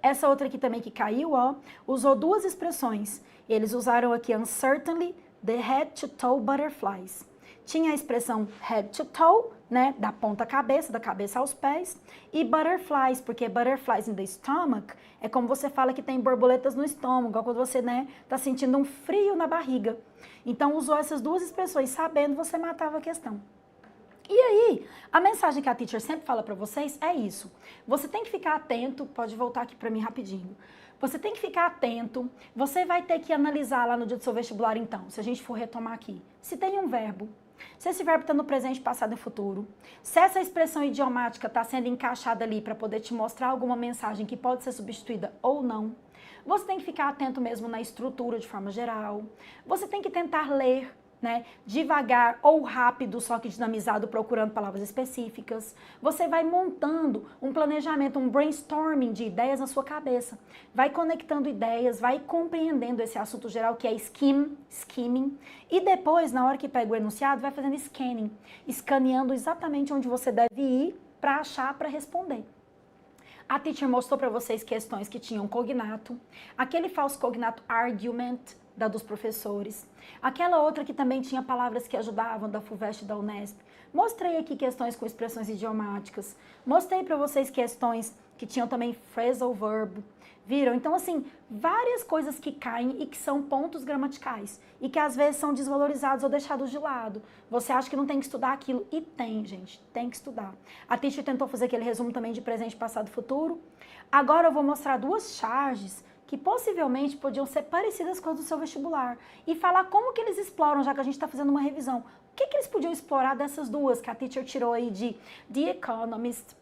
Essa outra aqui também que caiu, ó, usou 2 expressões. Eles usaram aqui uncertainly the head to toe butterflies. Tinha a expressão head to toe, né, da ponta cabeça, da cabeça aos pés, e butterflies, porque butterflies in the stomach é como você fala que tem borboletas no estômago, igual quando você, né, tá sentindo um frio na barriga. Então, usou essas duas expressões, sabendo, você matava a questão. E aí, a mensagem que a teacher sempre fala para vocês é isso. Você tem que ficar atento, pode voltar aqui para mim rapidinho. Você tem que ficar atento, você vai ter que analisar lá no dia do seu vestibular então, se a gente for retomar aqui. Se tem um verbo, se esse verbo está no presente, passado e futuro, se essa expressão idiomática está sendo encaixada ali para poder te mostrar alguma mensagem que pode ser substituída ou não. Você tem que ficar atento mesmo na estrutura de forma geral. Você tem que tentar ler, né, devagar ou rápido, só que dinamizado, procurando palavras específicas. Você vai montando um planejamento, um brainstorming de ideias na sua cabeça. Vai conectando ideias, vai compreendendo esse assunto geral que é skimming. E depois, na hora que pega o enunciado, vai fazendo scanning, escaneando exatamente onde você deve ir para achar, para responder. A teacher mostrou para vocês questões que tinham cognato, aquele falso cognato argument, da dos professores. Aquela outra que também tinha palavras que ajudavam, da FUVEST e da Unesp. Mostrei aqui questões com expressões idiomáticas. Mostrei para vocês questões que tinham também phrasal verb. Viram? Então, assim, várias coisas que caem e que são pontos gramaticais. E que às vezes são desvalorizados ou deixados de lado. Você acha que não tem que estudar aquilo? E tem, gente. Tem que estudar. A teacher tentou fazer aquele resumo também de presente, passado e futuro. Agora eu vou mostrar duas charges que possivelmente podiam ser parecidas com as do seu vestibular, e falar como que eles exploram, já que a gente está fazendo uma revisão. O que eles podiam explorar dessas duas que a teacher tirou aí de The Economist,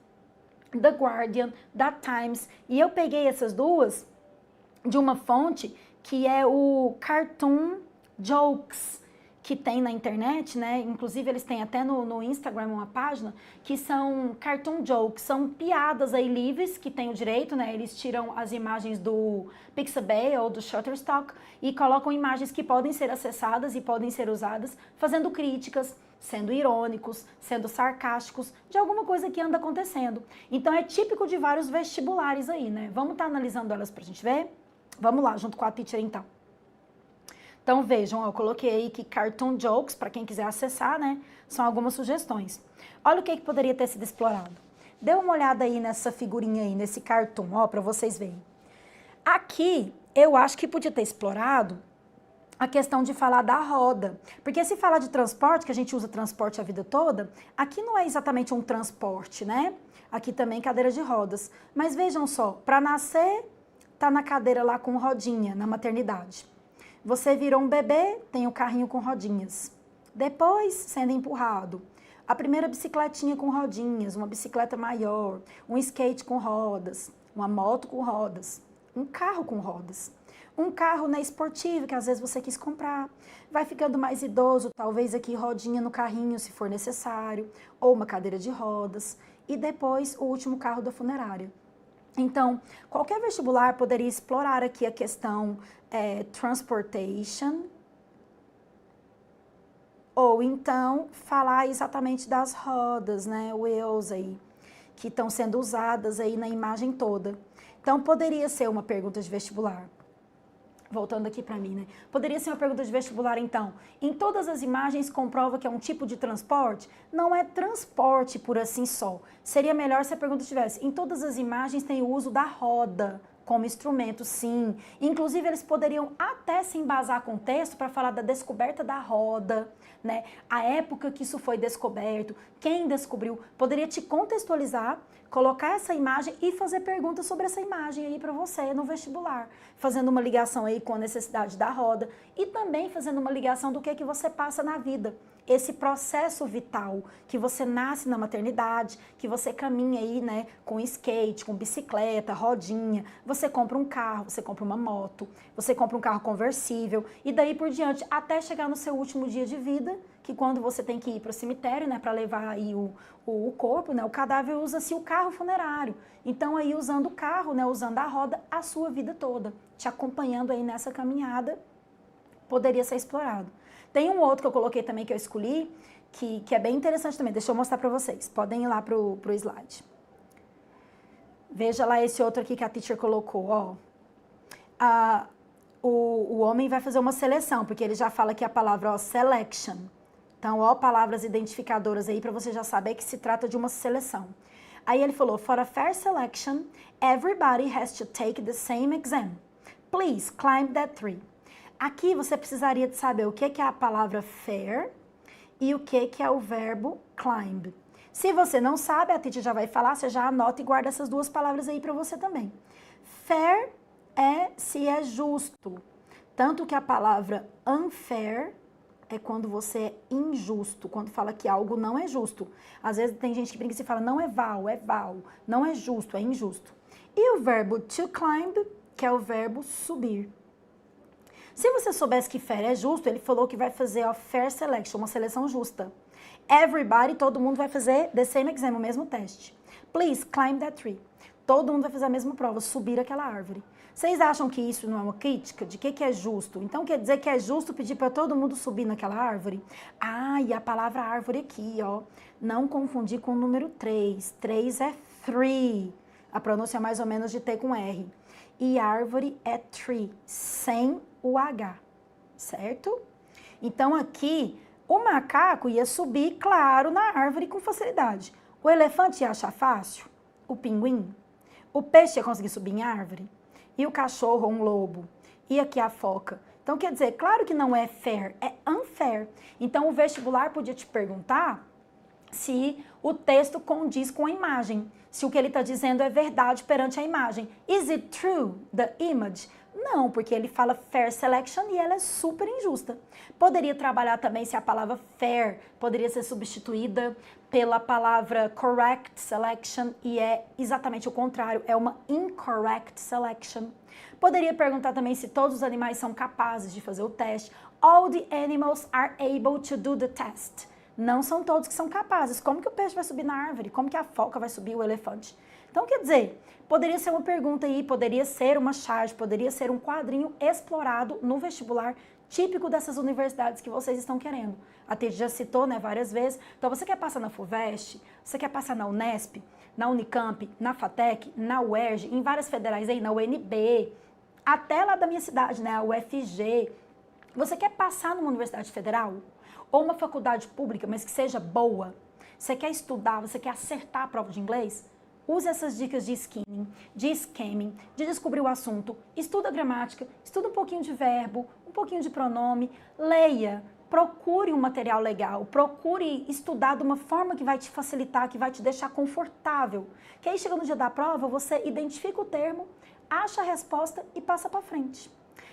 The Guardian, The Times, e eu peguei essas duas de uma fonte que é o Cartoon Jokes, que tem na internet, né? Inclusive eles têm até no Instagram uma página, que são cartoon jokes, são piadas aí livres, que tem o direito, né? Eles tiram as imagens do Pixabay ou do Shutterstock e colocam imagens que podem ser acessadas e podem ser usadas, fazendo críticas, sendo irônicos, sendo sarcásticos, de alguma coisa que anda acontecendo. Então é típico de vários vestibulares aí, né? Vamos estar analisando elas pra gente ver? Vamos lá, junto com a teacher então. Então vejam, eu coloquei aí que Cartoon Jokes, para quem quiser acessar, né, são algumas sugestões. Olha o que poderia ter sido explorado. Dê uma olhada aí nessa figurinha aí, nesse cartoon, ó, para vocês verem. Aqui, eu acho que podia ter explorado a questão de falar da roda. Porque se falar de transporte, que a gente usa transporte a vida toda, aqui não é exatamente um transporte, né? Aqui também cadeira de rodas. Mas vejam só, para nascer, tá na cadeira lá com rodinha, na maternidade. Você virou um bebê, tem o carrinho com rodinhas. Depois, sendo empurrado. A primeira bicicletinha com rodinhas, uma bicicleta maior, um skate com rodas, uma moto com rodas, um carro com rodas. Um carro, né, esportivo, que às vezes você quis comprar. Vai ficando mais idoso, talvez aqui rodinha no carrinho, se for necessário, ou uma cadeira de rodas. E depois, o último carro da funerária. Então, qualquer vestibular poderia explorar aqui a questão transportation, ou então falar exatamente das rodas, né, wheels aí, que estão sendo usadas aí na imagem toda. Então, poderia ser uma pergunta de vestibular. Voltando aqui para mim, né? Poderia ser uma pergunta de vestibular, então. Em todas as imagens comprova que é um tipo de transporte? Não é transporte por assim só. Seria melhor se a pergunta tivesse, em todas as imagens tem o uso da roda como instrumento, sim. Inclusive, eles poderiam até se embasar com o texto para falar da descoberta da roda, né? A época que isso foi descoberto, quem descobriu. Poderia te contextualizar, colocar essa imagem e fazer perguntas sobre essa imagem aí para você no vestibular, fazendo uma ligação aí com a necessidade da roda e também fazendo uma ligação do que você passa na vida. Esse processo vital, que você nasce na maternidade, que você caminha aí, né, com skate, com bicicleta, rodinha, você compra um carro, você compra uma moto, você compra um carro conversível e daí por diante, até chegar no seu último dia de vida, que quando você tem que ir para o cemitério, né, para levar aí o corpo, né, o cadáver usa-se o carro funerário. Então aí usando o carro, né, usando a roda, a sua vida toda, te acompanhando aí nessa caminhada, poderia ser explorado. Tem um outro que eu coloquei também, que eu escolhi, que é bem interessante também. Deixa eu mostrar para vocês. Podem ir lá pro slide. Veja lá esse outro aqui que a teacher colocou, ó. O homem vai fazer uma seleção, porque ele já fala aqui a palavra, ó, selection. Então, ó, palavras identificadoras aí para você já saber que se trata de uma seleção. Aí ele falou, for a fair selection, everybody has to take the same exam. Please climb that tree. Aqui você precisaria de saber o que é a palavra fair e o que é o verbo climb. Se você não sabe, a Titi já vai falar, você já anota e guarda essas duas palavras aí para você também. Fair é se é justo. Tanto que a palavra unfair é quando você é injusto, quando fala que algo não é justo. Às vezes tem gente que brinca e fala, não é val, não é justo, é injusto. E o verbo to climb, que é o verbo subir. Se você soubesse que fair é justo, ele falou que vai fazer a fair selection, uma seleção justa. Everybody, todo mundo vai fazer the same exam, o mesmo teste. Please climb that tree. Todo mundo vai fazer a mesma prova, subir aquela árvore. Vocês acham que isso não é uma crítica? De que é justo? Então quer dizer que é justo pedir para todo mundo subir naquela árvore? Ah, e a palavra árvore aqui, ó. Não confundir com o número 3. 3 é three. A pronúncia é mais ou menos de T com R. E árvore é tree, sem o H, certo? Então aqui, o macaco ia subir, claro, na árvore com facilidade. O elefante ia achar fácil? O pinguim? O peixe ia conseguir subir em árvore? E o cachorro ou um lobo? E aqui a foca? Então, quer dizer, claro que não é fair, é unfair. Então, o vestibular podia te perguntar se o texto condiz com a imagem, se o que ele está dizendo é verdade perante a imagem. Is it true, the image? Não, porque ele fala fair selection e ela é super injusta. Poderia trabalhar também se a palavra fair poderia ser substituída pela palavra correct selection e é exatamente o contrário, é uma incorrect selection. Poderia perguntar também se todos os animais são capazes de fazer o teste. All the animals are able to do the test. Não são todos que são capazes. Como que o peixe vai subir na árvore? Como que a foca vai subir o elefante? Então, quer dizer, poderia ser uma pergunta aí, poderia ser uma charge, poderia ser um quadrinho explorado no vestibular típico dessas universidades que vocês estão querendo. A Tete já citou, né, várias vezes. Então, você quer passar na FUVEST, você quer passar na Unesp, na Unicamp, na FATEC, na UERJ, em várias federais aí, na UNB, até lá da minha cidade, né, a UFG. Você quer passar numa universidade federal? Ou uma faculdade pública, mas que seja boa? Você quer estudar, você quer acertar a prova de inglês? Use essas dicas de skimming, de scamming, de descobrir o assunto, estuda gramática, estuda um pouquinho de verbo, um pouquinho de pronome, leia, procure um material legal, procure estudar de uma forma que vai te facilitar, que vai te deixar confortável. Que aí chega no dia da prova, você identifica o termo, acha a resposta e passa para frente.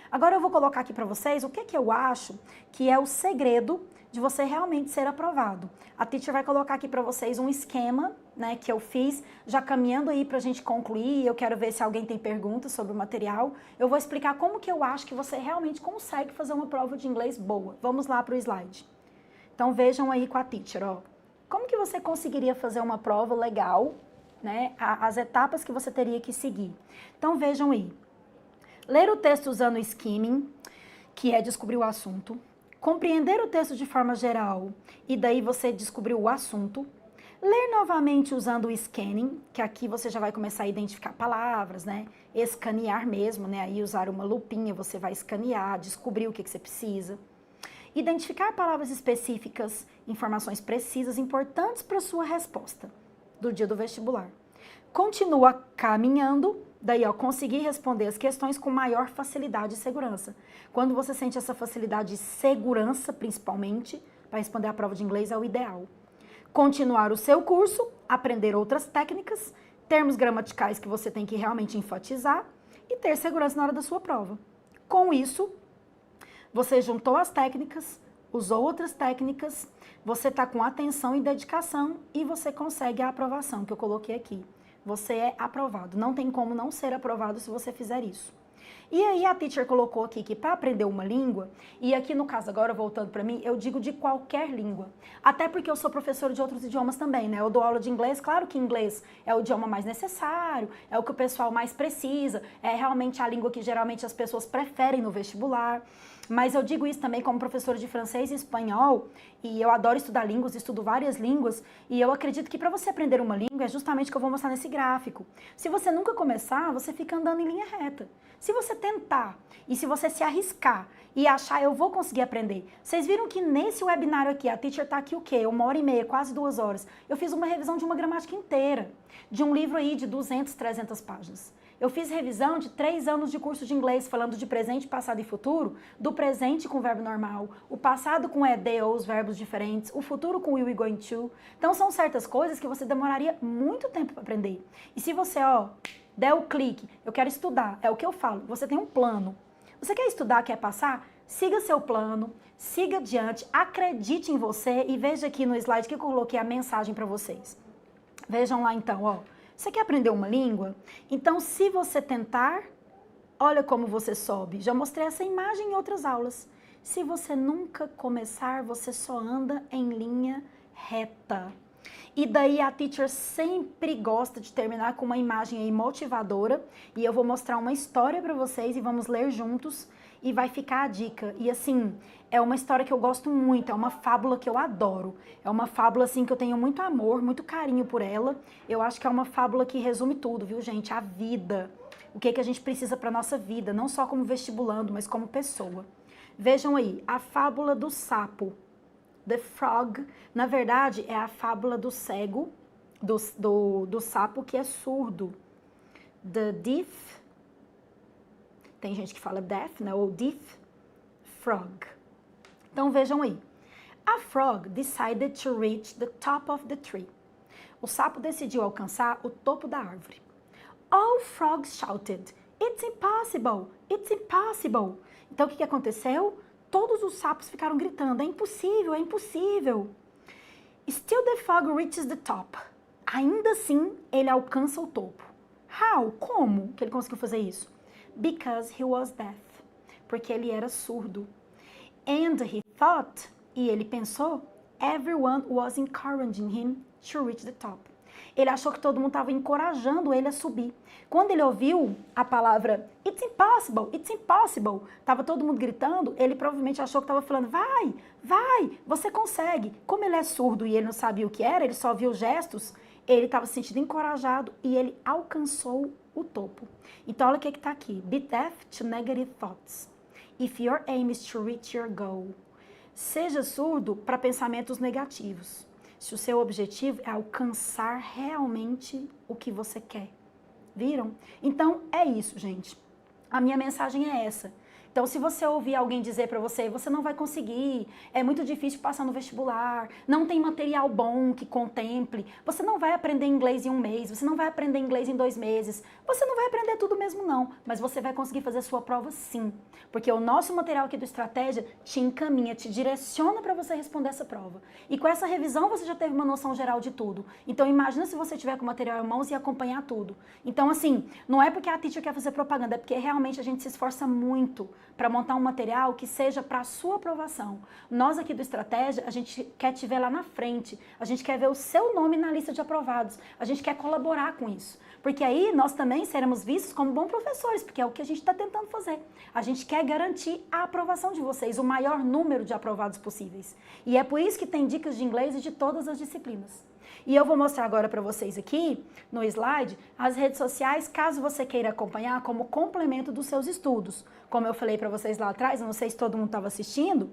Agora eu vou colocar aqui para vocês o que eu acho que é o segredo de você realmente ser aprovado. A teacher vai colocar aqui para vocês um esquema, né, que eu fiz, já caminhando aí para a gente concluir. Eu quero ver se alguém tem perguntas sobre o material. Eu vou explicar como que eu acho que você realmente consegue fazer uma prova de inglês boa. Vamos lá para o slide. Então vejam aí com a teacher, ó. Como que você conseguiria fazer uma prova legal, né? As etapas que você teria que seguir. Então vejam aí. Ler o texto usando o skimming, que é descobrir o assunto. Compreender o texto de forma geral e daí você descobriu o assunto. Ler novamente usando o scanning, que aqui você já vai começar a identificar palavras, né? Escanear mesmo, né? Aí usar uma lupinha, você vai escanear, descobrir o que você precisa. Identificar palavras específicas, informações precisas, importantes para a sua resposta do dia do vestibular. Continua caminhando, daí ó, conseguir responder as questões com maior facilidade e segurança. Quando você sente essa facilidade e segurança, principalmente, para responder a prova de inglês é o ideal. Continuar o seu curso, aprender outras técnicas, termos gramaticais que você tem que realmente enfatizar e ter segurança na hora da sua prova. Com isso, você juntou as técnicas, usou outras técnicas, você está com atenção e dedicação e você consegue a aprovação que eu coloquei aqui. Você é aprovado. Não tem como não ser aprovado se você fizer isso. E aí a teacher colocou aqui que para aprender uma língua, e aqui no caso agora voltando para mim, eu digo de qualquer língua. Até porque eu sou professora de outros idiomas também, né? Eu dou aula de inglês, claro que inglês é o idioma mais necessário, é o que o pessoal mais precisa, é realmente a língua que geralmente as pessoas preferem no vestibular. Mas eu digo isso também como professora de francês e espanhol, e eu adoro estudar línguas, estudo várias línguas, e eu acredito que para você aprender uma língua é justamente o que eu vou mostrar nesse gráfico. Se você nunca começar, você fica andando em linha reta. Se você tentar e se você se arriscar e achar, eu vou conseguir aprender. Vocês viram que nesse webinário aqui, a teacher tá aqui o quê? 1h30, quase 2 horas. Eu fiz uma revisão de uma gramática inteira, de um livro aí de 200, 300 páginas. Eu fiz revisão de 3 anos de curso de inglês, falando de presente, passado e futuro, do presente com verbo normal, o passado com ED ou os verbos diferentes, o futuro com will e going to. Então são certas coisas que você demoraria muito tempo para aprender. E se você, der o clique, eu quero estudar, é o que eu falo, você tem um plano. Você quer estudar, quer passar? Siga seu plano, siga adiante, acredite em você e veja aqui no slide que eu coloquei a mensagem para vocês. Vejam lá então, Você quer aprender uma língua? Então, se você tentar, olha como você sobe. Já mostrei essa imagem em outras aulas. Se você nunca começar, você só anda em linha reta. E daí a teacher sempre gosta de terminar com uma imagem aí motivadora. E eu vou mostrar uma história para vocês e vamos ler juntos. E vai ficar a dica. E assim, é uma história que eu gosto muito, é uma fábula que eu adoro. É uma fábula assim que eu tenho muito amor, muito carinho por ela. Eu acho que é uma fábula que resume tudo, viu, gente? A vida. O que a gente precisa para nossa vida, não só como vestibulando, mas como pessoa. Vejam aí, a fábula do sapo. The Frog, na verdade, é a fábula do cego, do sapo que é surdo. The Deaf, tem gente que fala deaf, né? Ou deaf frog. Então vejam aí. A frog decided to reach the top of the tree. O sapo decidiu alcançar o topo da árvore. All frogs shouted, "It's impossible! It's impossible!" Então o que aconteceu? Todos os sapos ficaram gritando, é impossível, é impossível. Still the frog reaches the top. Ainda assim, ele alcança o topo. How? Como que ele conseguiu fazer isso? Because he was deaf. Porque ele era surdo. And he thought, e ele pensou, everyone was encouraging him to reach the top. Ele achou que todo mundo estava encorajando ele a subir. Quando ele ouviu a palavra "It's impossible", estava todo mundo gritando, ele provavelmente achou que estava falando, vai, você consegue. Como ele é surdo e ele não sabia o que era, ele só viu gestos, ele estava se sentindo encorajado e ele alcançou o topo. Então, olha o que está aqui. Be deaf to negative thoughts. If your aim is to reach your goal. Seja surdo para pensamentos negativos. Se o seu objetivo é alcançar realmente o que você quer. Viram? Então, é isso, gente. A minha mensagem é essa. Então, se você ouvir alguém dizer para você, você não vai conseguir, é muito difícil passar no vestibular, não tem material bom que contemple, você não vai aprender inglês em 1 mês, você não vai aprender inglês em 2 meses, você não vai aprender tudo mesmo não, mas você vai conseguir fazer a sua prova sim, porque o nosso material aqui do Estratégia te encaminha, te direciona para você responder essa prova. E com essa revisão você já teve uma noção geral de tudo. Então, imagina se você tiver com o material em mãos e acompanhar tudo. Então, assim, não é porque a teacher quer fazer propaganda, é porque realmente a gente se esforça muito para montar um material que seja para a sua aprovação. Nós aqui do Estratégia, a gente quer te ver lá na frente, a gente quer ver o seu nome na lista de aprovados, a gente quer colaborar com isso, porque aí nós também seremos vistos como bons professores, porque é o que a gente está tentando fazer. A gente quer garantir a aprovação de vocês, o maior número de aprovados possíveis. E é por isso que tem dicas de inglês e de todas as disciplinas. E eu vou mostrar agora para vocês aqui, no slide, as redes sociais, caso você queira acompanhar como complemento dos seus estudos. Como eu falei para vocês lá atrás, eu não sei se todo mundo estava assistindo,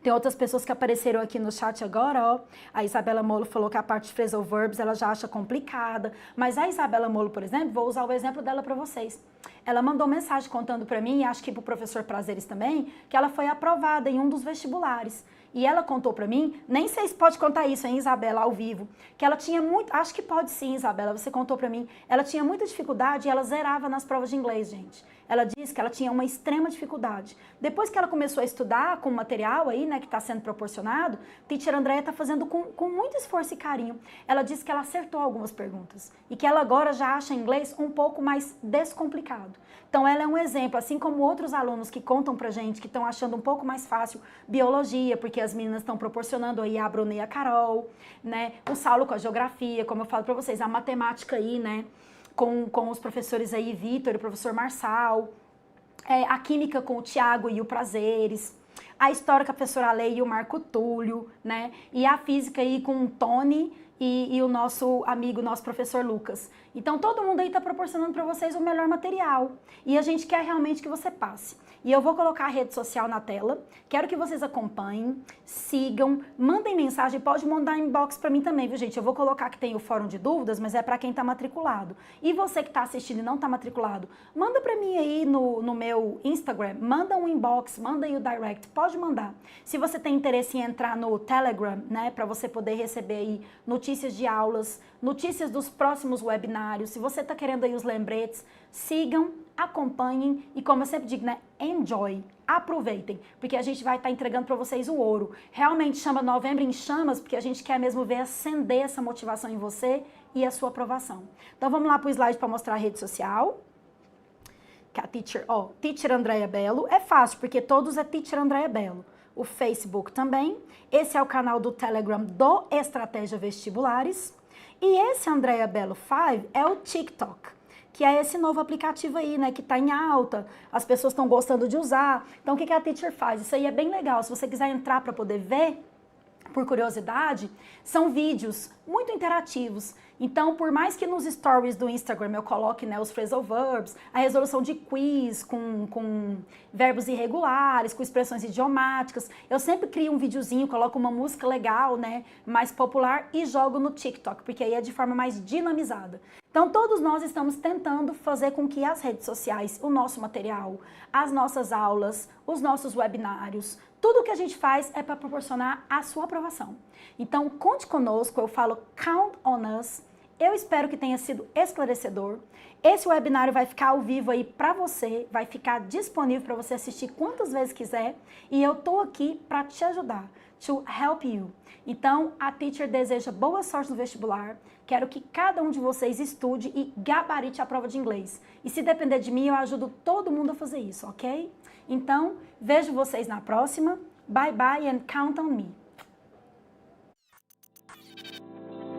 tem outras pessoas que apareceram aqui no chat agora, A Isabela Molo falou que a parte de phrasal verbs ela já acha complicada, mas a Isabela Molo, por exemplo, vou usar o exemplo dela para vocês. Ela mandou mensagem contando para mim, e acho que para o professor Prazeres também, que ela foi aprovada em um dos vestibulares. E ela contou para mim, nem sei se pode contar isso, hein, Isabela, ao vivo, que ela tinha muito, acho que pode sim, Isabela, você contou para mim, ela tinha muita dificuldade e ela zerava nas provas de inglês, gente. Ela disse que ela tinha uma extrema dificuldade. Depois que ela começou a estudar com o material aí, né, que está sendo proporcionado, Teacher Andréia está fazendo com muito esforço e carinho. Ela disse que ela acertou algumas perguntas e que ela agora já acha inglês um pouco mais descomplicado. Então ela é um exemplo, assim como outros alunos que contam pra gente que estão achando um pouco mais fácil biologia, porque as meninas estão proporcionando aí a Bruna e a Carol, né? O Saulo com a geografia, como eu falo pra vocês, a matemática aí, né? Com os professores aí, Vitor e o professor Marçal. a química com o Tiago e o Prazeres, a história com a professora Lei e o Marco Túlio, né? E a física aí com o Tony e o nosso amigo, nosso professor Lucas. Então, todo mundo aí está proporcionando para vocês o melhor material. E a gente quer realmente que você passe. E eu vou colocar a rede social na tela. Quero que vocês acompanhem, sigam, mandem mensagem. Pode mandar inbox para mim também, viu, gente? Eu vou colocar que tem o fórum de dúvidas, mas é para quem está matriculado. E você que está assistindo e não está matriculado, manda para mim aí no meu Instagram. Manda um inbox, manda aí o direct. Pode mandar. Se você tem interesse em entrar no Telegram, né, para você poder receber aí notícias de aulas, notícias dos próximos webinários, se você está querendo aí os lembretes, sigam, acompanhem e, como eu sempre digo, né, enjoy, aproveitem, porque a gente vai estar entregando para vocês o ouro. Realmente chama Novembro em Chamas, porque a gente quer mesmo ver acender essa motivação em você e a sua aprovação. Então vamos lá para o slide para mostrar a rede social. Que a Teacher Andréia Belo. É fácil, porque todos é Teacher Andréia Belo. O Facebook também. Esse é o canal do Telegram do Estratégia Vestibulares. E esse Andréia Belo 5 é o TikTok, que é esse novo aplicativo aí, né, que está em alta, as pessoas estão gostando de usar. Então, o que a Teacher faz? Isso aí é bem legal. Se você quiser entrar para poder ver, por curiosidade, são vídeos muito interativos. Então, por mais que nos stories do Instagram eu coloque, né, os phrasal verbs, a resolução de quiz com verbos irregulares, com expressões idiomáticas, eu sempre crio um videozinho, coloco uma música legal, né, mais popular e jogo no TikTok, porque aí é de forma mais dinamizada. Então, todos nós estamos tentando fazer com que as redes sociais, o nosso material, as nossas aulas, os nossos webinários, tudo que a gente faz é para proporcionar a sua aprovação. Então, conte conosco, eu falo count on us. Eu espero que tenha sido esclarecedor. Esse webinário vai ficar ao vivo aí para você, vai ficar disponível para você assistir quantas vezes quiser. E eu tô aqui para te ajudar, to help you. Então, a Teacher deseja boa sorte no vestibular. Quero que cada um de vocês estude e gabarite a prova de inglês. E se depender de mim, eu ajudo todo mundo a fazer isso, ok? Então, vejo vocês na próxima. Bye bye and count on me.